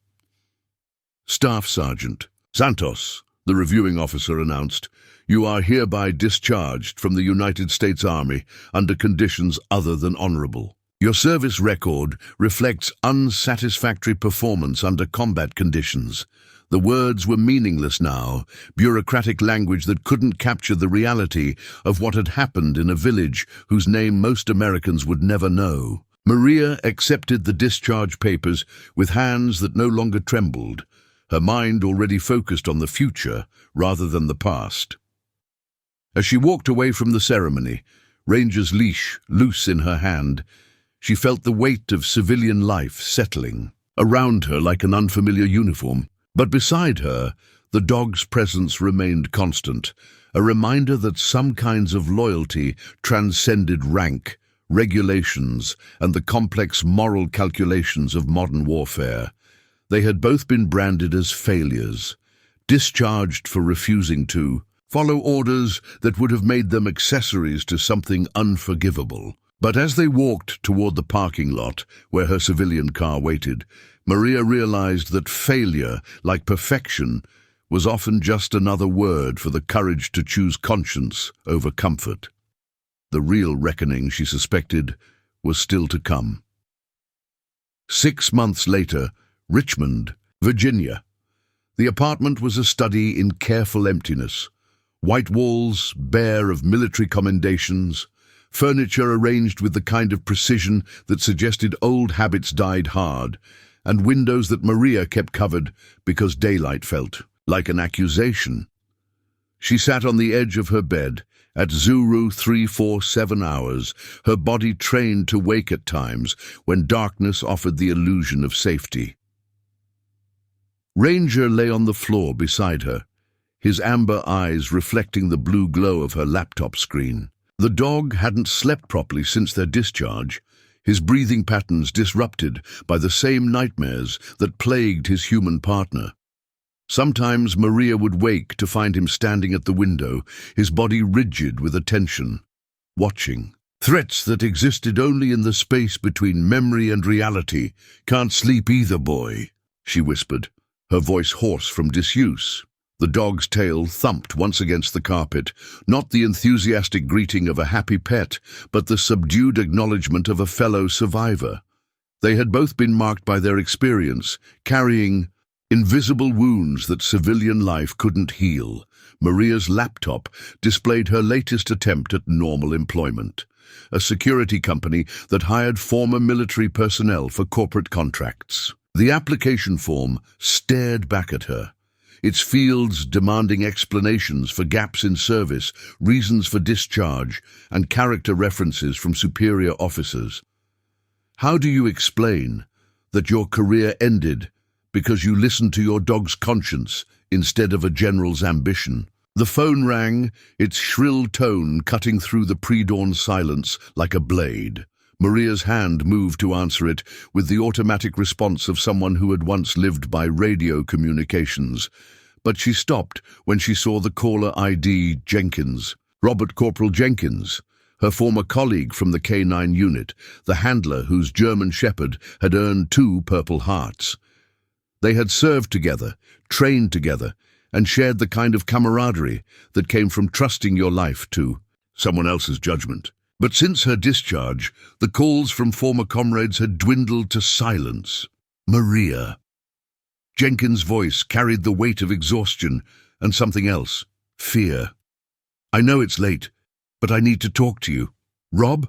Staff Sergeant Santos, the reviewing officer announced, "You are hereby discharged from the United States Army under conditions other than honorable. Your service record reflects unsatisfactory performance under combat conditions." The words were meaningless now, bureaucratic language that couldn't capture the reality of what had happened in a village whose name most Americans would never know. Maria accepted the discharge papers with hands that no longer trembled, her mind already focused on the future rather than the past. As she walked away from the ceremony, Ranger's leash loose in her hand, she felt the weight of civilian life settling around her like an unfamiliar uniform. But beside her, the dog's presence remained constant, a reminder that some kinds of loyalty transcended rank, regulations, and the complex moral calculations of modern warfare. They had both been branded as failures, discharged for refusing to follow orders that would have made them accessories to something unforgivable. But as they walked toward the parking lot where her civilian car waited, Maria realized that failure, like perfection, was often just another word for the courage to choose conscience over comfort. The real reckoning, she suspected, was still to come. 6 months later, Richmond, Virginia. The apartment was a study in careful emptiness. White walls, bare of military commendations, furniture arranged with the kind of precision that suggested old habits died hard, and windows that Maria kept covered because daylight felt like an accusation. She sat on the edge of her bed at Zuru 347 hours, her body trained to wake at times when darkness offered the illusion of safety. Ranger lay on the floor beside her, his amber eyes reflecting the blue glow of her laptop screen. The dog hadn't slept properly since their discharge, his breathing patterns disrupted by the same nightmares that plagued his human partner. Sometimes Maria would wake to find him standing at the window, his body rigid with attention, watching. Threats that existed only in the space between memory and reality. "Can't sleep either, boy," she whispered, her voice hoarse from disuse. The dog's tail thumped once against the carpet, not the enthusiastic greeting of a happy pet, but the subdued acknowledgement of a fellow survivor. They had both been marked by their experience, carrying invisible wounds that civilian life couldn't heal. Maria's laptop displayed her latest attempt at normal employment, a security company that hired former military personnel for corporate contracts. The application form stared back at her, its fields demanding explanations for gaps in service, reasons for discharge, and character references from superior officers. How do you explain that your career ended because you listened to your dog's conscience instead of a general's ambition? The phone rang, its shrill tone cutting through the pre-dawn silence like a blade. Maria's hand moved to answer it with the automatic response of someone who had once lived by radio communications. But she stopped when she saw the caller ID Jenkins. Robert Corporal Jenkins, her former colleague from the K9 unit, the handler whose German Shepherd had earned 2 Purple Hearts. They had served together, trained together, and shared the kind of camaraderie that came from trusting your life to someone else's judgment. But since her discharge, the calls from former comrades had dwindled to silence. Maria. Jenkins' voice carried the weight of exhaustion and something else, fear. I know it's late, but I need to talk to you. Rob?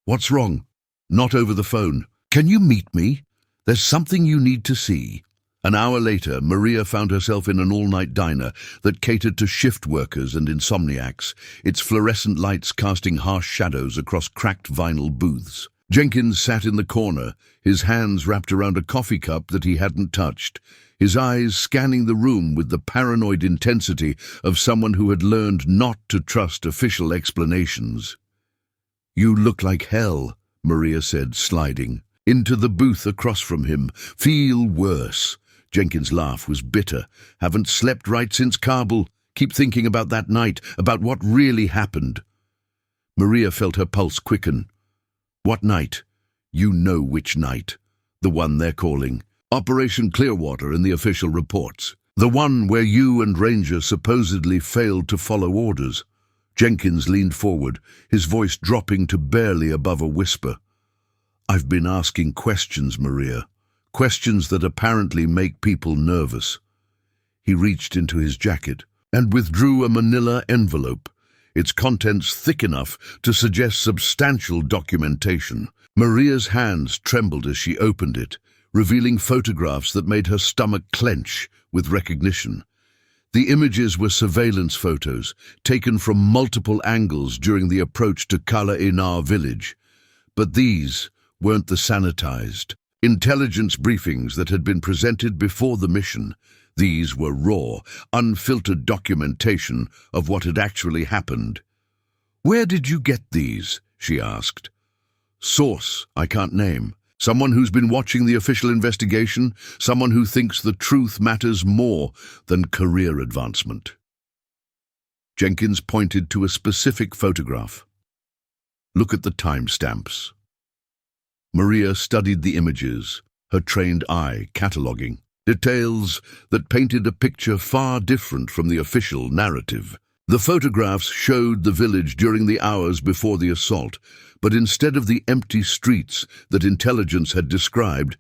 What's wrong? Not over the phone. Can you meet me? There's something you need to see. An hour later, Maria found herself in an all-night diner that catered to shift workers and insomniacs, its fluorescent lights casting harsh shadows across cracked vinyl booths. Jenkins sat in the corner, his hands wrapped around a coffee cup that he hadn't touched, his eyes scanning the room with the paranoid intensity of someone who had learned not to trust official explanations. You look like hell, Maria said, sliding into the booth across from him. Feel worse. Jenkins' laugh was bitter. Haven't slept right since Kabul. Keep thinking about that night, about what really happened. Maria felt her pulse quicken. What night? You know which night. The one they're calling Operation Clearwater in the official reports. The one where you and Ranger supposedly failed to follow orders. Jenkins leaned forward, his voice dropping to barely above a whisper. I've been asking questions, Maria. Questions that apparently make people nervous. He reached into his jacket and withdrew a manila envelope, its contents thick enough to suggest substantial documentation. Maria's hands trembled as she opened it, revealing photographs that made her stomach clench with recognition. The images were surveillance photos, taken from multiple angles during the approach to Kala Inar village. But these weren't the sanitized intelligence briefings that had been presented before the mission. These were raw, unfiltered documentation of what had actually happened. Where did you get these? She asked. Source, I can't name. Someone who's been watching the official investigation, someone who thinks the truth matters more than career advancement. Jenkins pointed to a specific photograph. Look at the timestamps. Maria studied the images, her trained eye cataloguing details that painted a picture far different from the official narrative. The photographs showed the village during the hours before the assault, but instead of the empty streets that intelligence had described,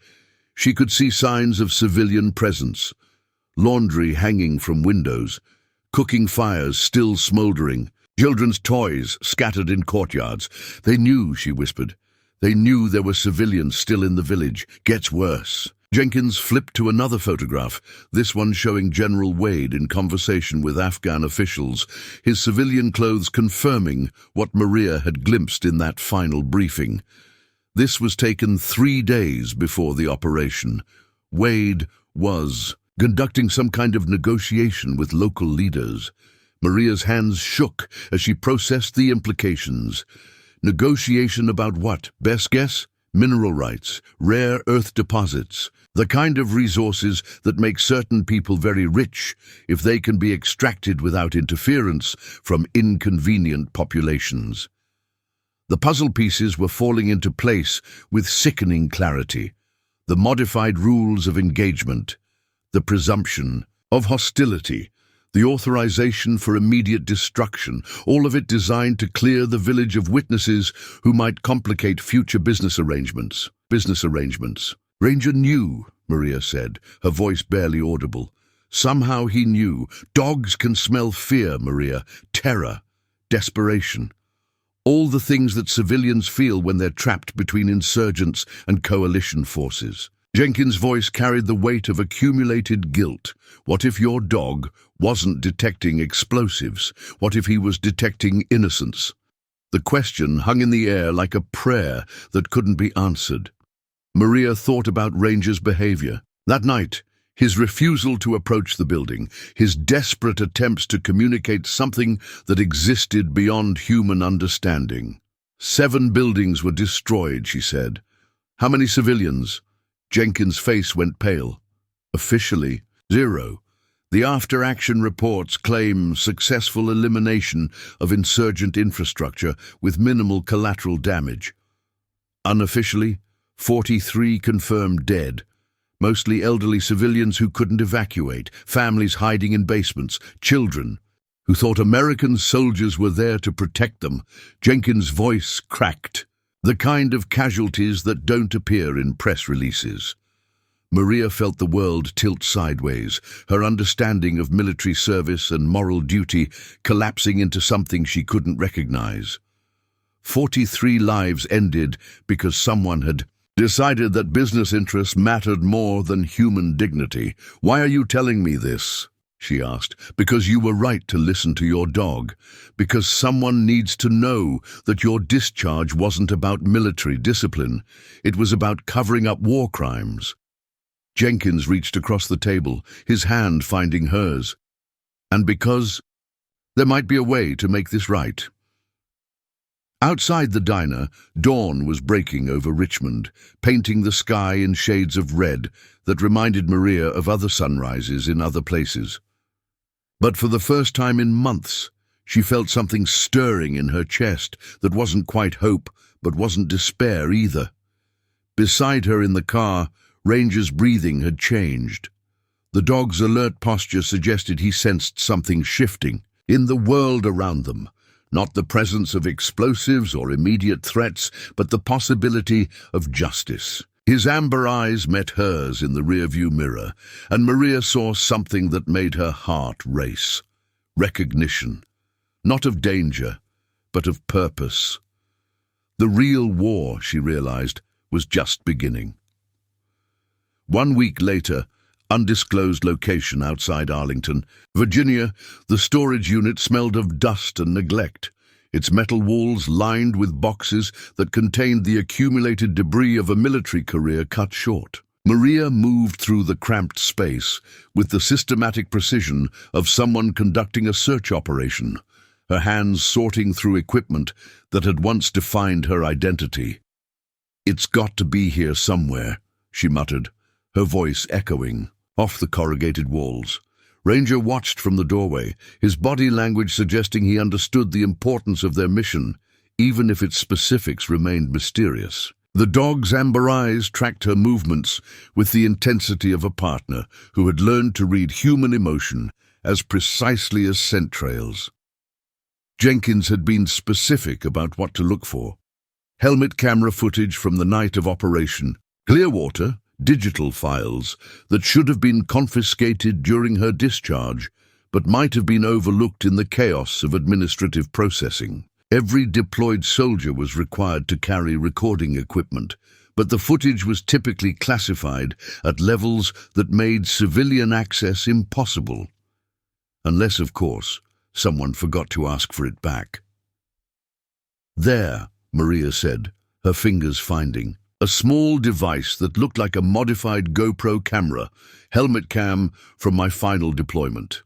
she could see signs of civilian presence, laundry hanging from windows, cooking fires still smoldering, children's toys scattered in courtyards. They knew, she whispered. They knew there were civilians still in the village. Gets worse. Jenkins flipped to another photograph, this one showing General Wade in conversation with Afghan officials, his civilian clothes confirming what Maria had glimpsed in that final briefing. This was taken 3 days before the operation. Wade was conducting some kind of negotiation with local leaders. Maria's hands shook as she processed the implications. Negotiation about what? Best guess? Mineral rights, rare earth deposits, the kind of resources that make certain people very rich if they can be extracted without interference from inconvenient populations. The puzzle pieces were falling into place with sickening clarity. The modified rules of engagement, the presumption of hostility, the authorization for immediate destruction, all of it designed to clear the village of witnesses who might complicate future business arrangements. Ranger knew, Maria said, her voice barely audible. Somehow he knew. Dogs can smell fear, Maria, terror, desperation. All the things that civilians feel when they're trapped between insurgents and coalition forces. Jenkins' voice carried the weight of accumulated guilt. What if your dog wasn't detecting explosives? What if he was detecting innocence? The question hung in the air like a prayer that couldn't be answered. Maria thought about Ranger's behavior. That night, his refusal to approach the building, his desperate attempts to communicate something that existed beyond human understanding. 7 buildings were destroyed, she said. How many civilians? Jenkins' face went pale. Officially, 0. The after-action reports claim successful elimination of insurgent infrastructure with minimal collateral damage. Unofficially, 43 confirmed dead, mostly elderly civilians who couldn't evacuate, families hiding in basements, children who thought American soldiers were there to protect them. Jenkins' voice cracked, the kind of casualties that don't appear in press releases. Maria felt the world tilt sideways, her understanding of military service and moral duty collapsing into something she couldn't recognize. 43 lives ended because someone had decided that business interests mattered more than human dignity. Why are you telling me this? She asked. Because you were right to listen to your dog. Because someone needs to know that your discharge wasn't about military discipline. It was about covering up war crimes. Jenkins reached across the table, his hand finding hers. And because there might be a way to make this right. Outside the diner, dawn was breaking over Richmond, painting the sky in shades of red that reminded Maria of other sunrises in other places. But for the first time in months, she felt something stirring in her chest that wasn't quite hope, but wasn't despair either. Beside her in the car, Ranger's breathing had changed. The dog's alert posture suggested he sensed something shifting in the world around them. Not the presence of explosives or immediate threats, but the possibility of justice. His amber eyes met hers in the rearview mirror, and Maria saw something that made her heart race. Recognition. Not of danger, but of purpose. The real war, she realized, was just beginning. 1 week later, undisclosed location outside Arlington, Virginia, the storage unit smelled of dust and neglect, its metal walls lined with boxes that contained the accumulated debris of a military career cut short. Maria moved through the cramped space with the systematic precision of someone conducting a search operation, her hands sorting through equipment that had once defined her identity. "It's got to be here somewhere," she muttered, her voice echoing off the corrugated walls. Ranger watched from the doorway, his body language suggesting he understood the importance of their mission, even if its specifics remained mysterious. The dog's amber eyes tracked her movements with the intensity of a partner who had learned to read human emotion as precisely as scent trails. Jenkins had been specific about what to look for. Helmet camera footage from the night of operation, Clearwater, digital files that should have been confiscated during her discharge, but might have been overlooked in the chaos of administrative processing. Every deployed soldier was required to carry recording equipment, but the footage was typically classified at levels that made civilian access impossible. Unless, of course, someone forgot to ask for it back. "There," Maria said, her fingers finding a small device that looked like a modified GoPro camera, helmet cam from my final deployment.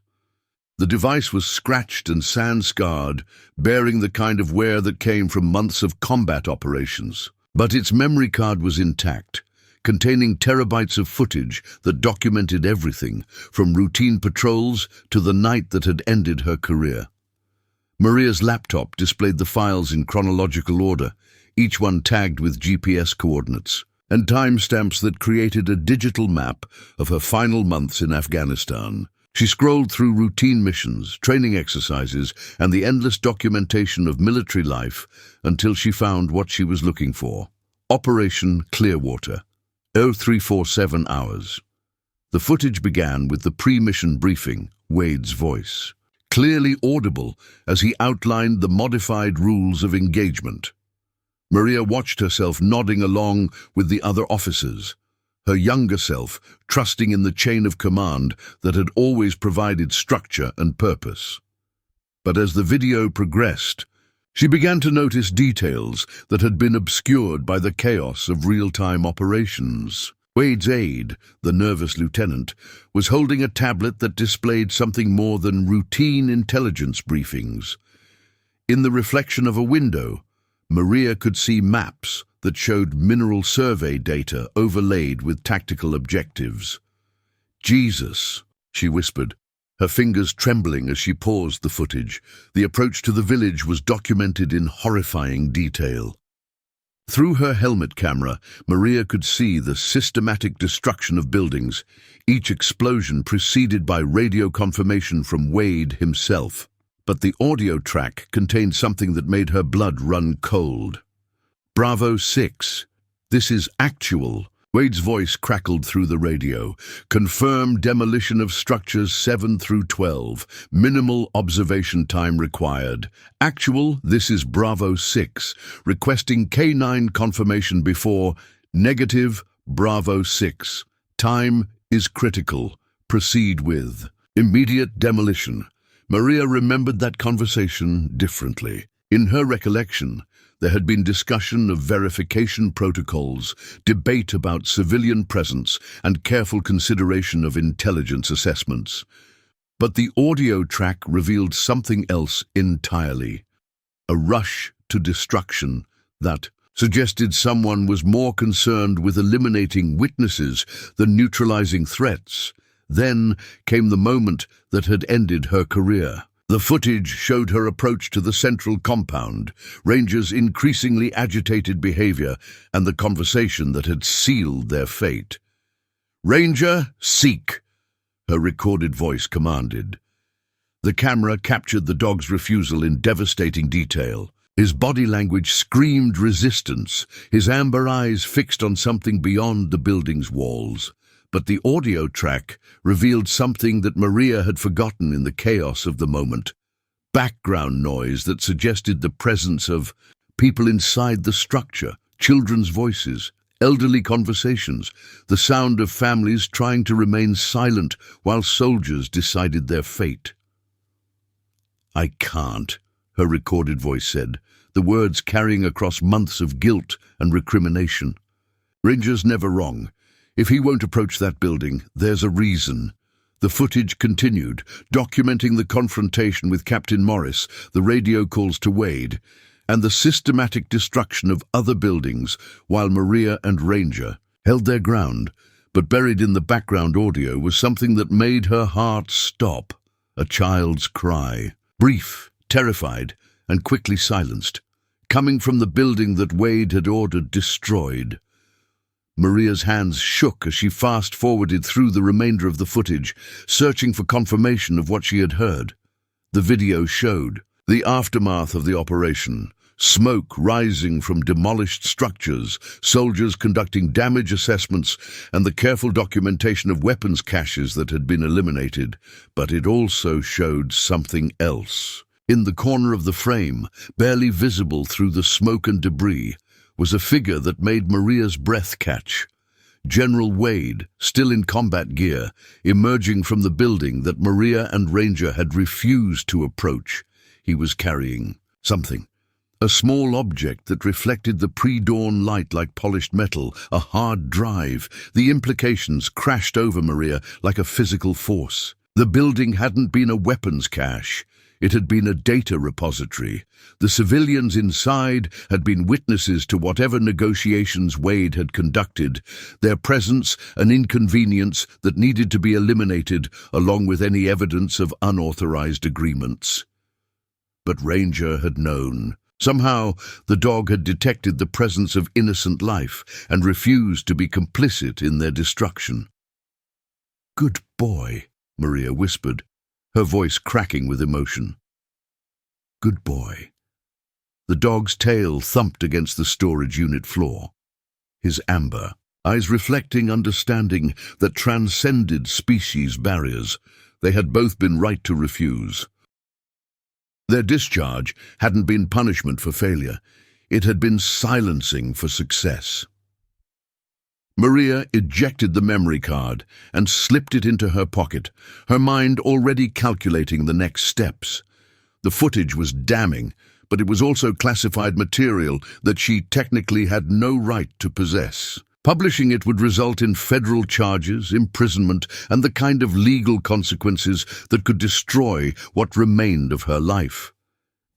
The device was scratched and sand-scarred, bearing the kind of wear that came from months of combat operations. But its memory card was intact, containing terabytes of footage that documented everything, from routine patrols to the night that had ended her career. Maria's laptop displayed the files in chronological order, each one tagged with GPS coordinates, and timestamps that created a digital map of her final months in Afghanistan. She scrolled through routine missions, training exercises, and the endless documentation of military life until she found what she was looking for. Operation Clearwater, 0347 hours. The footage began with the pre-mission briefing, Wade's voice, clearly audible as he outlined the modified rules of engagement. Maria watched herself nodding along with the other officers, her younger self trusting in the chain of command that had always provided structure and purpose. But as the video progressed, she began to notice details that had been obscured by the chaos of real-time operations. Wade's aide, the nervous lieutenant, was holding a tablet that displayed something more than routine intelligence briefings. In the reflection of a window, Maria could see maps that showed mineral survey data overlaid with tactical objectives. "Jesus," she whispered, her fingers trembling as she paused the footage. The approach to the village was documented in horrifying detail. Through her helmet camera, Maria could see the systematic destruction of buildings, each explosion preceded by radio confirmation from Wade himself. But the audio track contained something that made her blood run cold. "Bravo 6. This is actual." Wade's voice crackled through the radio. "Confirmed demolition of structures 7 through 12. Minimal observation time required. Actual, this is Bravo 6. Requesting K9 confirmation before. Negative, Bravo 6. Time is critical. Proceed with." Immediate demolition. Maria remembered that conversation differently. In her recollection, there had been discussion of verification protocols, debate about civilian presence, and careful consideration of intelligence assessments. But the audio track revealed something else entirely. A rush to destruction that suggested someone was more concerned with eliminating witnesses than neutralizing threats. Then came the moment that had ended her career. The footage showed her approach to the central compound, Rangers' increasingly agitated behavior, and the conversation that had sealed their fate. "Ranger, seek," her recorded voice commanded. The camera captured the dog's refusal in devastating detail. His body language screamed resistance, his amber eyes fixed on something beyond the building's walls. But the audio track revealed something that Maria had forgotten in the chaos of the moment. Background noise that suggested the presence of people inside the structure, children's voices, elderly conversations, the sound of families trying to remain silent while soldiers decided their fate. "I can't," her recorded voice said, the words carrying across months of guilt and recrimination. "Ranger's never wrong. If he won't approach that building, there's a reason." The footage continued, documenting the confrontation with Captain Morris, the radio calls to Wade, and the systematic destruction of other buildings, while Maria and Ranger held their ground. But buried in the background audio was something that made her heart stop, a child's cry. Brief, terrified, and quickly silenced, coming from the building that Wade had ordered destroyed. Maria's hands shook as she fast-forwarded through the remainder of the footage, searching for confirmation of what she had heard. The video showed the aftermath of the operation, smoke rising from demolished structures, soldiers conducting damage assessments, and the careful documentation of weapons caches that had been eliminated. But it also showed something else. In the corner of the frame, barely visible through the smoke and debris, was a figure that made Maria's breath catch. General Wade, still in combat gear, emerging from the building that Maria and Ranger had refused to approach. He was carrying something. A small object that reflected the pre-dawn light like polished metal, a hard drive. The implications crashed over Maria like a physical force. The building hadn't been a weapons cache. It had been a data repository. The civilians inside had been witnesses to whatever negotiations Wade had conducted, their presence an inconvenience that needed to be eliminated along with any evidence of unauthorized agreements. But Ranger had known. Somehow, the dog had detected the presence of innocent life and refused to be complicit in their destruction. "Good boy," Maria whispered, her voice cracking with emotion. "Good boy." The dog's tail thumped against the storage unit floor. His amber eyes reflecting understanding that transcended species barriers. They had both been right to refuse. Their discharge hadn't been punishment for failure. It had been silencing for success. Maria ejected the memory card and slipped it into her pocket, her mind already calculating the next steps. The footage was damning, but it was also classified material that she technically had no right to possess. Publishing it would result in federal charges, imprisonment, and the kind of legal consequences that could destroy what remained of her life.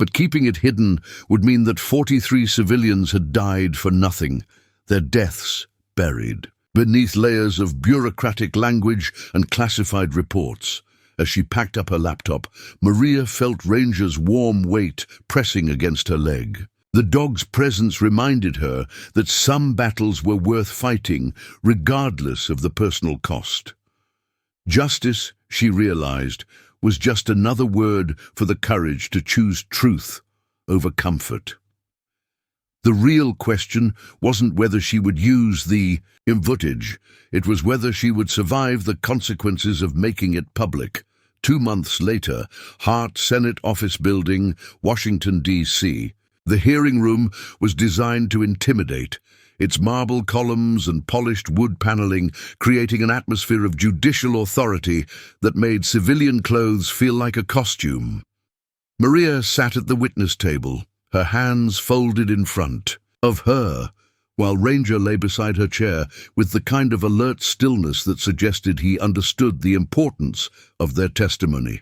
But keeping it hidden would mean that 43 civilians had died for nothing, their deaths buried beneath layers of bureaucratic language and classified reports. As she packed up her laptop, Maria felt Ranger's warm weight pressing against her leg. The dog's presence reminded her that some battles were worth fighting, regardless of the personal cost. Justice, she realized, was just another word for the courage to choose truth over comfort. The real question wasn't whether she would use the footage, it was whether she would survive the consequences of making it public. 2 months later, Hart Senate Office Building, Washington, D.C. The hearing room was designed to intimidate, its marble columns and polished wood paneling creating an atmosphere of judicial authority that made civilian clothes feel like a costume. Maria sat at the witness table, her hands folded in front of her, while Ranger lay beside her chair with the kind of alert stillness that suggested he understood the importance of their testimony.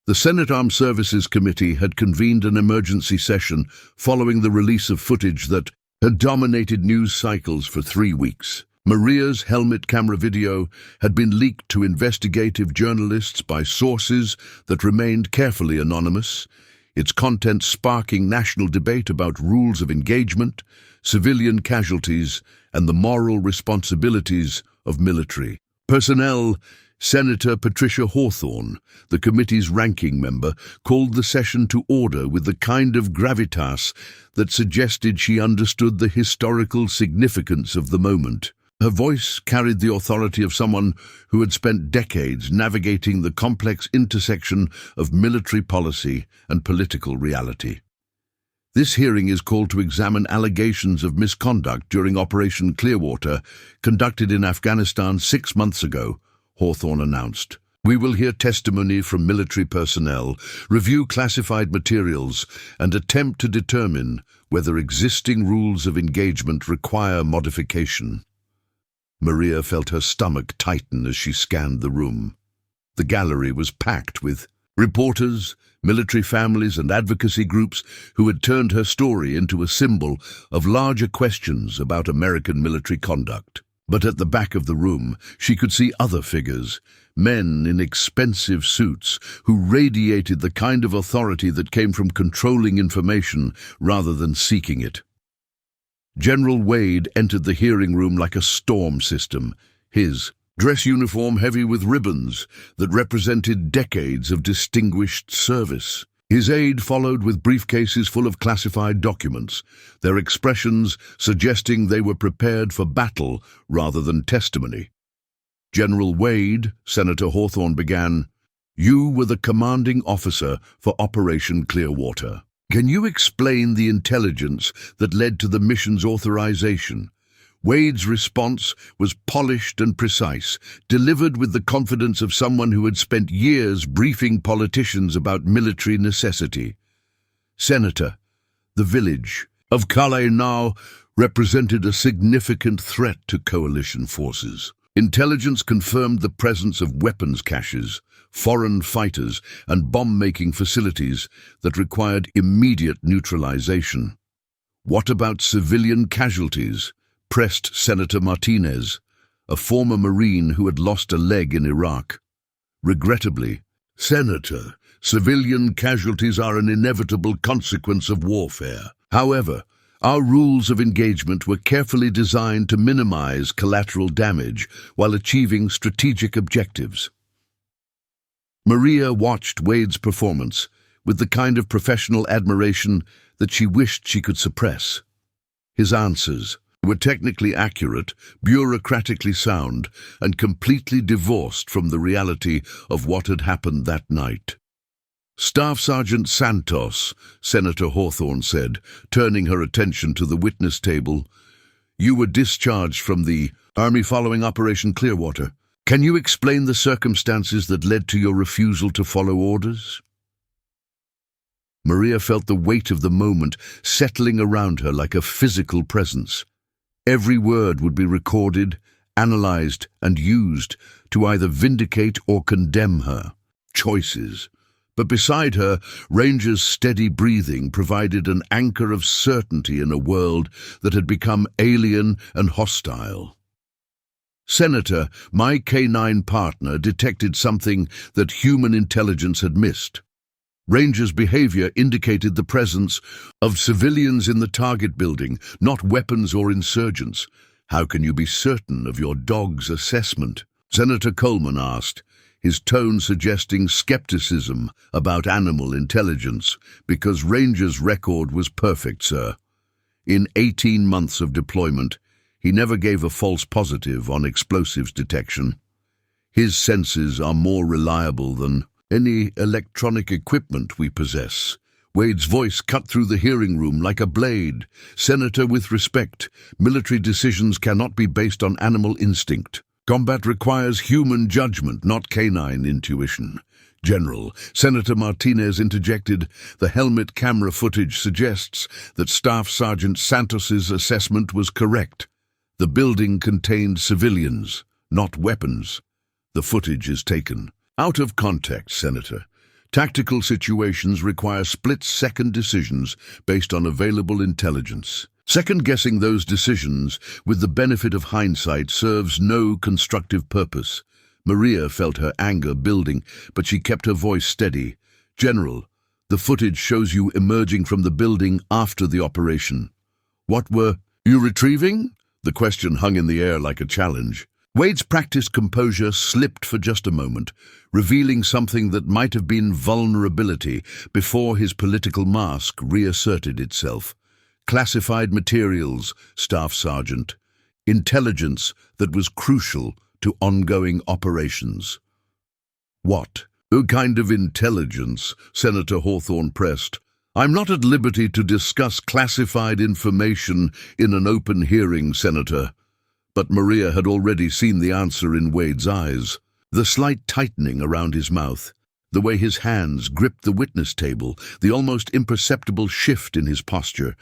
The Senate Armed Services Committee had convened an emergency session following the release of footage that had dominated news cycles for 3 weeks. Maria's helmet camera video had been leaked to investigative journalists by sources that remained carefully anonymous, its content sparking national debate about rules of engagement, civilian casualties, and the moral responsibilities of military personnel. Senator Patricia Hawthorne, the committee's ranking member, called the session to order with the kind of gravitas that suggested she understood the historical significance of the moment. Her voice carried the authority of someone who had spent decades navigating the complex intersection of military policy and political reality. This hearing is called to examine allegations of misconduct during Operation Clearwater, conducted in Afghanistan 6 months ago, Hawthorne announced. We will hear testimony from military personnel, review classified materials, and attempt to determine whether existing rules of engagement require modification. Maria felt her stomach tighten as she scanned the room. The gallery was packed with reporters, military families, and advocacy groups who had turned her story into a symbol of larger questions about American military conduct. But at the back of the room, she could see other figures, men in expensive suits who radiated the kind of authority that came from controlling information rather than seeking it. General Wade entered the hearing room like a storm system, his dress uniform heavy with ribbons that represented decades of distinguished service. His aide followed with briefcases full of classified documents, their expressions suggesting they were prepared for battle rather than testimony. General Wade, Senator Hawthorne began, "You were the commanding officer for Operation Clearwater. Can you explain the intelligence that led to the mission's authorization?" Wade's response was polished and precise, delivered with the confidence of someone who had spent years briefing politicians about military necessity. "Senator, the village of Calais now represented a significant threat to coalition forces. Intelligence confirmed the presence of weapons caches, foreign fighters, and bomb-making facilities that required immediate neutralization. What about civilian casualties?" pressed Senator Martinez, a former Marine who had lost a leg in Iraq. Regrettably, "Senator, civilian casualties are an inevitable consequence of warfare. However, our rules of engagement were carefully designed to minimize collateral damage while achieving strategic objectives." Maria watched Wade's performance with the kind of professional admiration that she wished she could suppress. His answers were technically accurate, bureaucratically sound, and completely divorced from the reality of what had happened that night. "Staff Sergeant Santos," Senator Hawthorne said, turning her attention to the witness table, "you were discharged from the Army following Operation Clearwater. Can you explain the circumstances that led to your refusal to follow orders?" Maria felt the weight of the moment settling around her like a physical presence. Every word would be recorded, analyzed, and used to either vindicate or condemn her. Choices, But beside her, Ranger's steady breathing provided an anchor of certainty in a world that had become alien and hostile. "Senator, my canine partner detected something that human intelligence had missed. Ranger's behavior indicated the presence of civilians in the target building, not weapons or insurgents. How can you be certain of your dog's assessment?" Senator Coleman asked, his tone suggesting skepticism about animal intelligence. "Because Ranger's record was perfect, sir. In 18 months of deployment, he never gave a false positive on explosives detection. His senses are more reliable than any electronic equipment we possess." Wade's voice cut through the hearing room like a blade. "Senator, with respect, military decisions cannot be based on animal instinct. Combat requires human judgment, not canine intuition." "General," Senator Martinez interjected, "the helmet camera footage suggests that Staff Sergeant Santos's assessment was correct. The building contained civilians, not weapons. The footage is taken out of context, Senator. Tactical situations require split-second decisions based on available intelligence. Second-guessing those decisions with the benefit of hindsight serves no constructive purpose." Maria felt her anger building, but she kept her voice steady. "General, the footage shows you emerging from the building after the operation. What were you retrieving?" The question hung in the air like a challenge. Wade's practiced composure slipped for just a moment, revealing something that might have been vulnerability before his political mask reasserted itself. "Classified materials, Staff Sergeant. Intelligence that was crucial to ongoing operations." "What kind of intelligence?" Senator Hawthorne pressed. "I'm not at liberty to discuss classified information in an open hearing, Senator." But Maria had already seen the answer in Wade's eyes. The slight tightening around his mouth, the way his hands gripped the witness table, the almost imperceptible shift in his posture.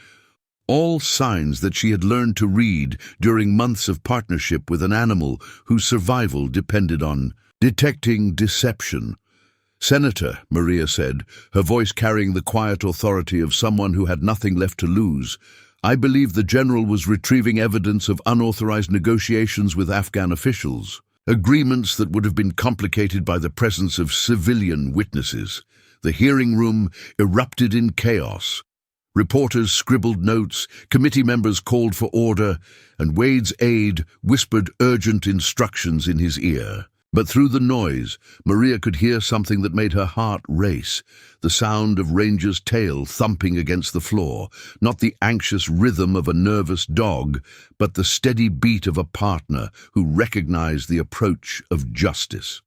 All signs that she had learned to read during months of partnership with an animal whose survival depended on detecting deception. "Senator," Maria said, her voice carrying the quiet authority of someone who had nothing left to lose, "I believe the general was retrieving evidence of unauthorized negotiations with Afghan officials, agreements that would have been complicated by the presence of civilian witnesses." The hearing room erupted in chaos. Reporters scribbled notes, committee members called for order, and Wade's aide whispered urgent instructions in his ear. But through the noise, Maria could hear something that made her heart race, the sound of Ranger's tail thumping against the floor, not the anxious rhythm of a nervous dog, but the steady beat of a partner who recognized the approach of justice.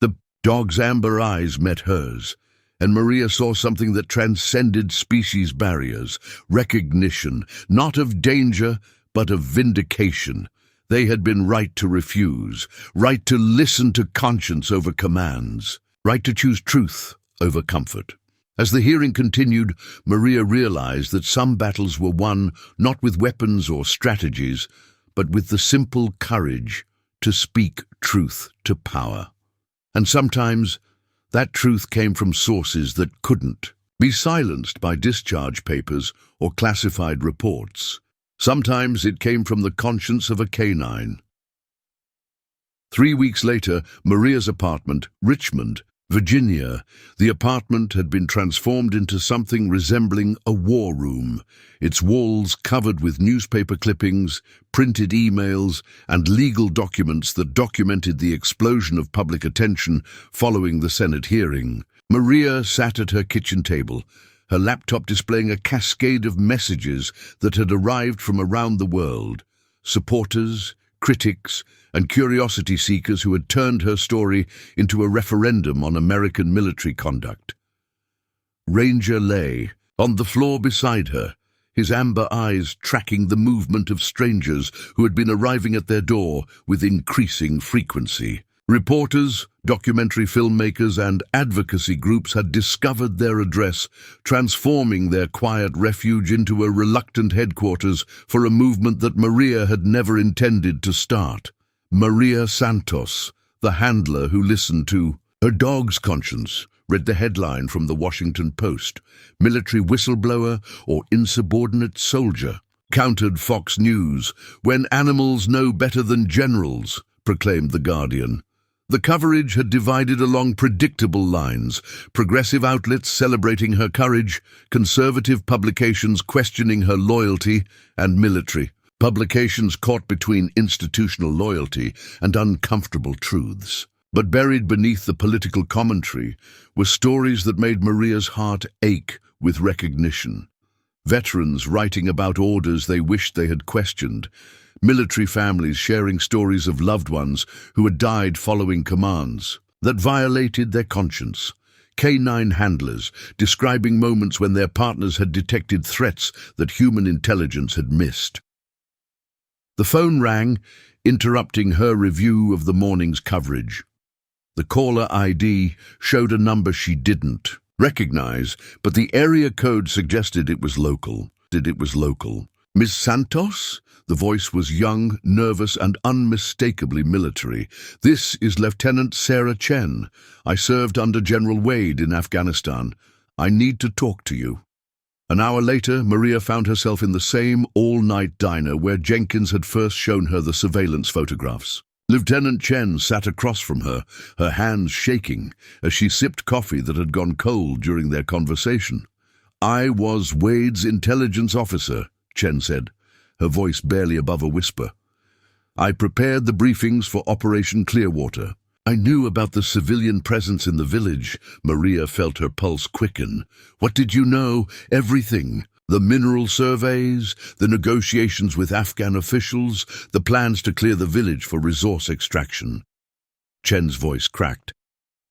The dog's amber eyes met hers, and Maria saw something that transcended species barriers, recognition, not of danger, but of vindication. They had been right to refuse, right to listen to conscience over commands, right to choose truth over comfort. As the hearing continued, Maria realized that some battles were won not with weapons or strategies, but with the simple courage to speak truth to power. And sometimes that truth came from sources that couldn't be silenced by discharge papers or classified reports. Sometimes it came from the conscience of a canine. 3 weeks later, Maria's apartment, Richmond, Virginia. The apartment had been transformed into something resembling a war room, its walls covered with newspaper clippings, printed emails, and legal documents that documented the explosion of public attention following the Senate hearing. Maria sat at her kitchen table, her laptop displaying a cascade of messages that had arrived from around the world. Supporters, critics, and curiosity seekers who had turned her story into a referendum on American military conduct. Ranger lay on the floor beside her, his amber eyes tracking the movement of strangers who had been arriving at their door with increasing frequency. Reporters, documentary filmmakers, and advocacy groups had discovered their address, transforming their quiet refuge into a reluctant headquarters for a movement that Maria had never intended to start. Maria Santos, the handler who listened to Her dog's conscience read the headline from the Washington Post: "Military whistleblower or insubordinate soldier." Countered Fox News: "When animals know better than generals," proclaimed The Guardian. The coverage had divided along predictable lines: progressive outlets celebrating her courage, conservative publications questioning her loyalty, and military publications caught between institutional loyalty and uncomfortable truths. But buried beneath the political commentary were stories that made Maria's heart ache with recognition. Veterans writing about orders they wished they had questioned, military families sharing stories of loved ones who had died following commands that violated their conscience, canine handlers describing moments when their partners had detected threats that human intelligence had missed. The phone rang, interrupting her review of the morning's coverage. The caller ID showed a number she didn't recognize, but the area code suggested it was local. "Ms. Santos?" The voice was young, nervous, and unmistakably military. "This is Lieutenant Sarah Chen. I served under General Wade in Afghanistan. I need to talk to you." An hour later, Maria found herself in the same all-night diner where Jenkins had first shown her the surveillance photographs. Lieutenant Chen sat across from her, her hands shaking as she sipped coffee that had gone cold during their conversation. "I was Wade's intelligence officer," Chen said, her voice barely above a whisper. "I prepared the briefings for Operation Clearwater. I knew about the civilian presence in the village." Maria felt her pulse quicken. "What did you know?" "Everything. The mineral surveys, the negotiations with Afghan officials, the plans to clear the village for resource extraction." Chen's voice cracked.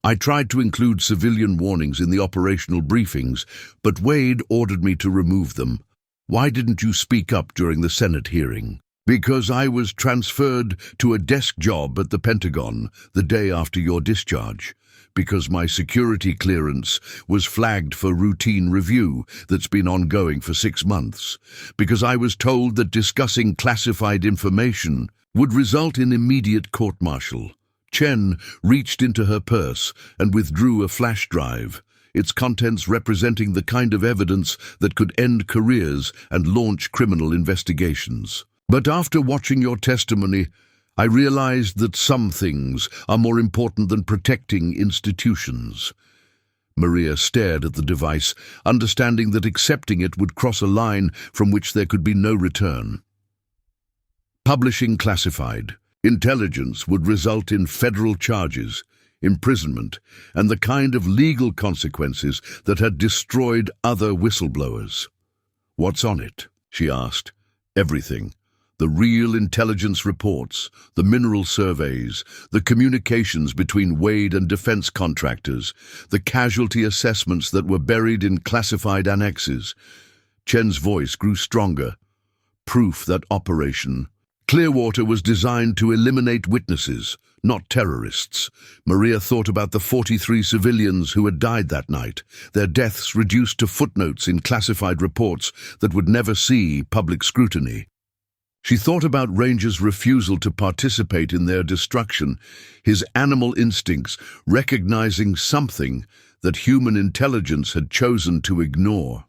"I tried to include civilian warnings in the operational briefings, but Wade ordered me to remove them. Why didn't you speak up during the Senate hearing?" "Because I was transferred to a desk job at the Pentagon the day after your discharge. Because my security clearance was flagged for routine review that's been ongoing for 6 months. Because I was told that discussing classified information would result in immediate court-martial." Chen reached into her purse and withdrew a flash drive, its contents representing the kind of evidence that could end careers and launch criminal investigations. "But after watching your testimony, I realized that some things are more important than protecting institutions." Maria stared at the device, understanding that accepting it would cross a line from which there could be no return. Publishing classified intelligence would result in federal charges, imprisonment, and the kind of legal consequences that had destroyed other whistleblowers. "What's on it?" she asked. "Everything. The real intelligence reports, the mineral surveys, the communications between Wade and defense contractors, the casualty assessments that were buried in classified annexes." Chen's voice grew stronger. "Proof that Operation Clearwater was designed to eliminate witnesses, not terrorists." Maria thought about the 43 civilians who had died that night, their deaths reduced to footnotes in classified reports that would never see public scrutiny. She thought about Ranger's refusal to participate in their destruction, his animal instincts recognizing something that human intelligence had chosen to ignore.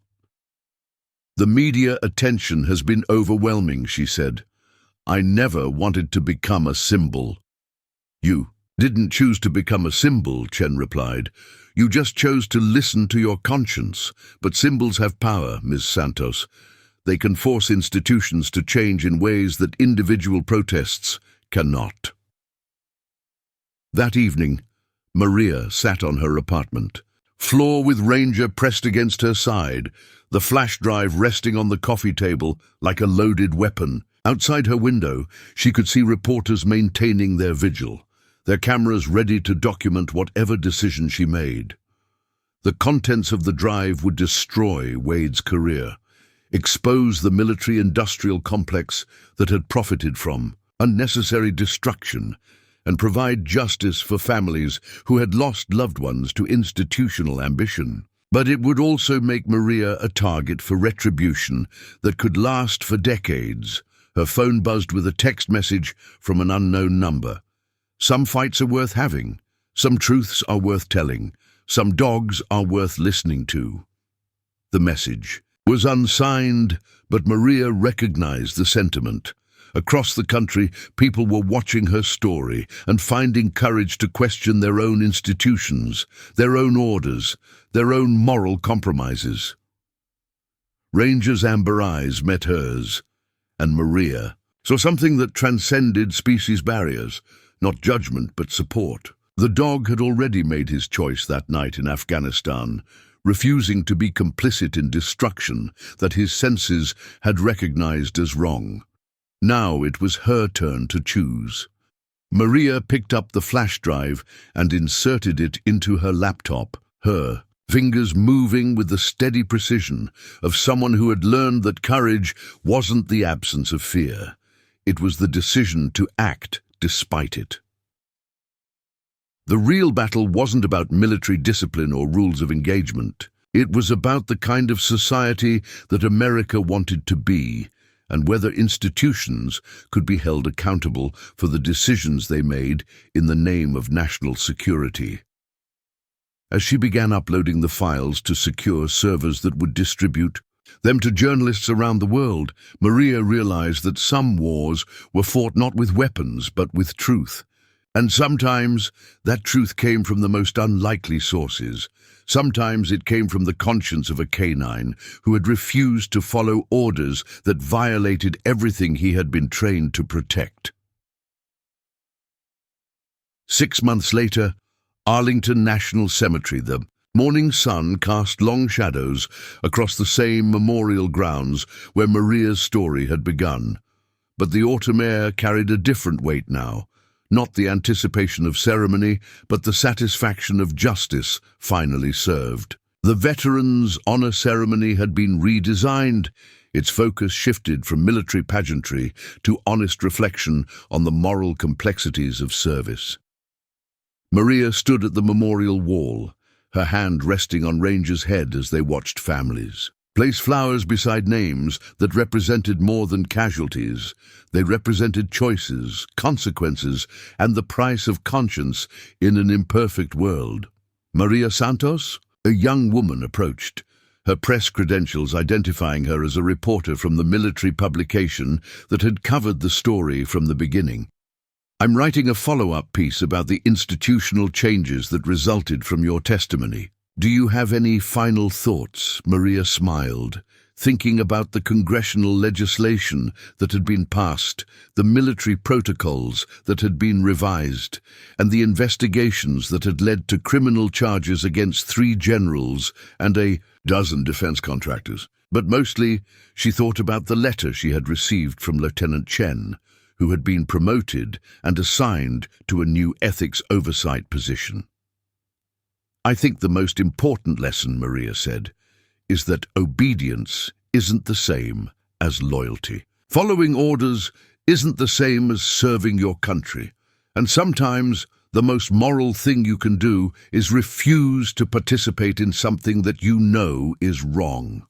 "The media attention has been overwhelming," she said. "I never wanted to become a symbol." "You didn't choose to become a symbol," Chen replied. "You just chose to listen to your conscience. But symbols have power, Ms. Santos. They can force institutions to change in ways that individual protests cannot." That evening, Maria sat on her apartment floor with Ranger pressed against her side, the flash drive resting on the coffee table like a loaded weapon. Outside her window, she could see reporters maintaining their vigil, their cameras ready to document whatever decision she made. The contents of the drive would destroy Wade's career, expose the military-industrial complex that had profited from unnecessary destruction, and provide justice for families who had lost loved ones to institutional ambition. But it would also make Maria a target for retribution that could last for decades. Her phone buzzed with a text message from an unknown number. "Some fights are worth having. Some truths are worth telling. Some dogs are worth listening to. The message was unsigned, but Maria recognized the sentiment. Across the country, people were watching her story and finding courage to question their own institutions, their own orders, their own moral compromises. Ranger's amber eyes met hers, and Maria saw something that transcended species barriers, not judgment but support. The dog had already made his choice that night in Afghanistan, refusing to be complicit in destruction that his senses had recognized as wrong. Now it was her turn to choose. Maria picked up the flash drive and inserted it into her laptop, her fingers moving with the steady precision of someone who had learned that courage wasn't the absence of fear. It was the decision to act despite it. The real battle wasn't about military discipline or rules of engagement. It was about the kind of society that America wanted to be, and whether institutions could be held accountable for the decisions they made in the name of national security. As she began uploading the files to secure servers that would distribute them to journalists around the world, Maria realized that some wars were fought not with weapons but with truth. And sometimes that truth came from the most unlikely sources. Sometimes it came from the conscience of a canine who had refused to follow orders that violated everything he had been trained to protect. 6 months later, Arlington National Cemetery, the morning sun cast long shadows across the same memorial grounds where Maria's story had begun. But the autumn air carried a different weight now. Not the anticipation of ceremony, but the satisfaction of justice finally served. The Veterans' Honor Ceremony had been redesigned. Its focus shifted from military pageantry to honest reflection on the moral complexities of service. Maria stood at the memorial wall, her hand resting on Ranger's head as they watched families place flowers beside names that represented more than casualties. They represented choices, consequences, and the price of conscience in an imperfect world. Maria Santos, a young woman, approached, her press credentials identifying her as a reporter from the military publication that had covered the story from the beginning. "I'm writing a follow-up piece about the institutional changes that resulted from your testimony. Do you have any final thoughts?" Maria smiled, thinking about the congressional legislation that had been passed, the military protocols that had been revised, and the investigations that had led to criminal charges against 3 generals and a dozen defense contractors. But mostly, she thought about the letter she had received from Lieutenant Chen, who had been promoted and assigned to a new ethics oversight position. "I think the most important lesson," Maria said, "is that obedience isn't the same as loyalty. Following orders isn't the same as serving your country. And sometimes the most moral thing you can do is refuse to participate in something that you know is wrong."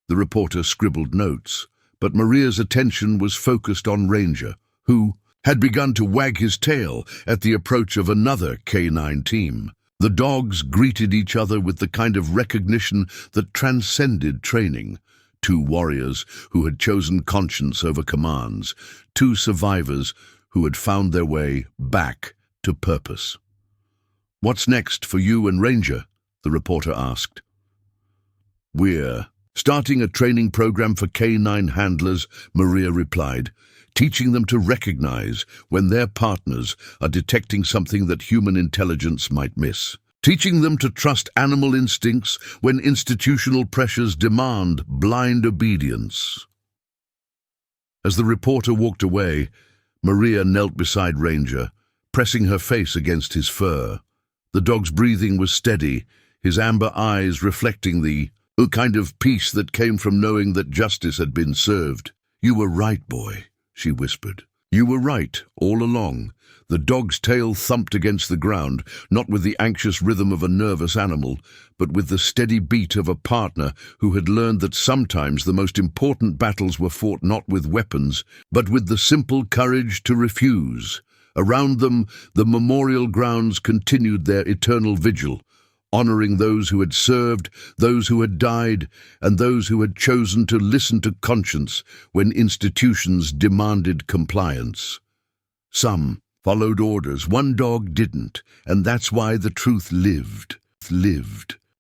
The reporter scribbled notes, but Maria's attention was focused on Ranger, who had begun to wag his tail at the approach of another canine team. The dogs greeted each other with the kind of recognition that transcended training. 2 warriors who had chosen conscience over commands, 2 survivors who had found their way back to purpose. "What's next for you and Ranger?" the reporter asked. "We're starting a training program for canine handlers," Maria replied, "teaching them to recognize when their partners are detecting something that human intelligence might miss. Teaching them to trust animal instincts when institutional pressures demand blind obedience." As the reporter walked away, Maria knelt beside Ranger, pressing her face against his fur. The dog's breathing was steady, his amber eyes reflecting the kind of peace that came from knowing that justice had been served. "You were right, boy," she whispered. "You were right, all along." The dog's tail thumped against the ground, not with the anxious rhythm of a nervous animal, but with the steady beat of a partner who had learned that sometimes the most important battles were fought not with weapons, but with the simple courage to refuse. Around them, the memorial grounds continued their eternal vigil, honoring those who had served, those who had died, and those who had chosen to listen to conscience when institutions demanded compliance. Some followed orders, one dog didn't, and that's why the truth lived.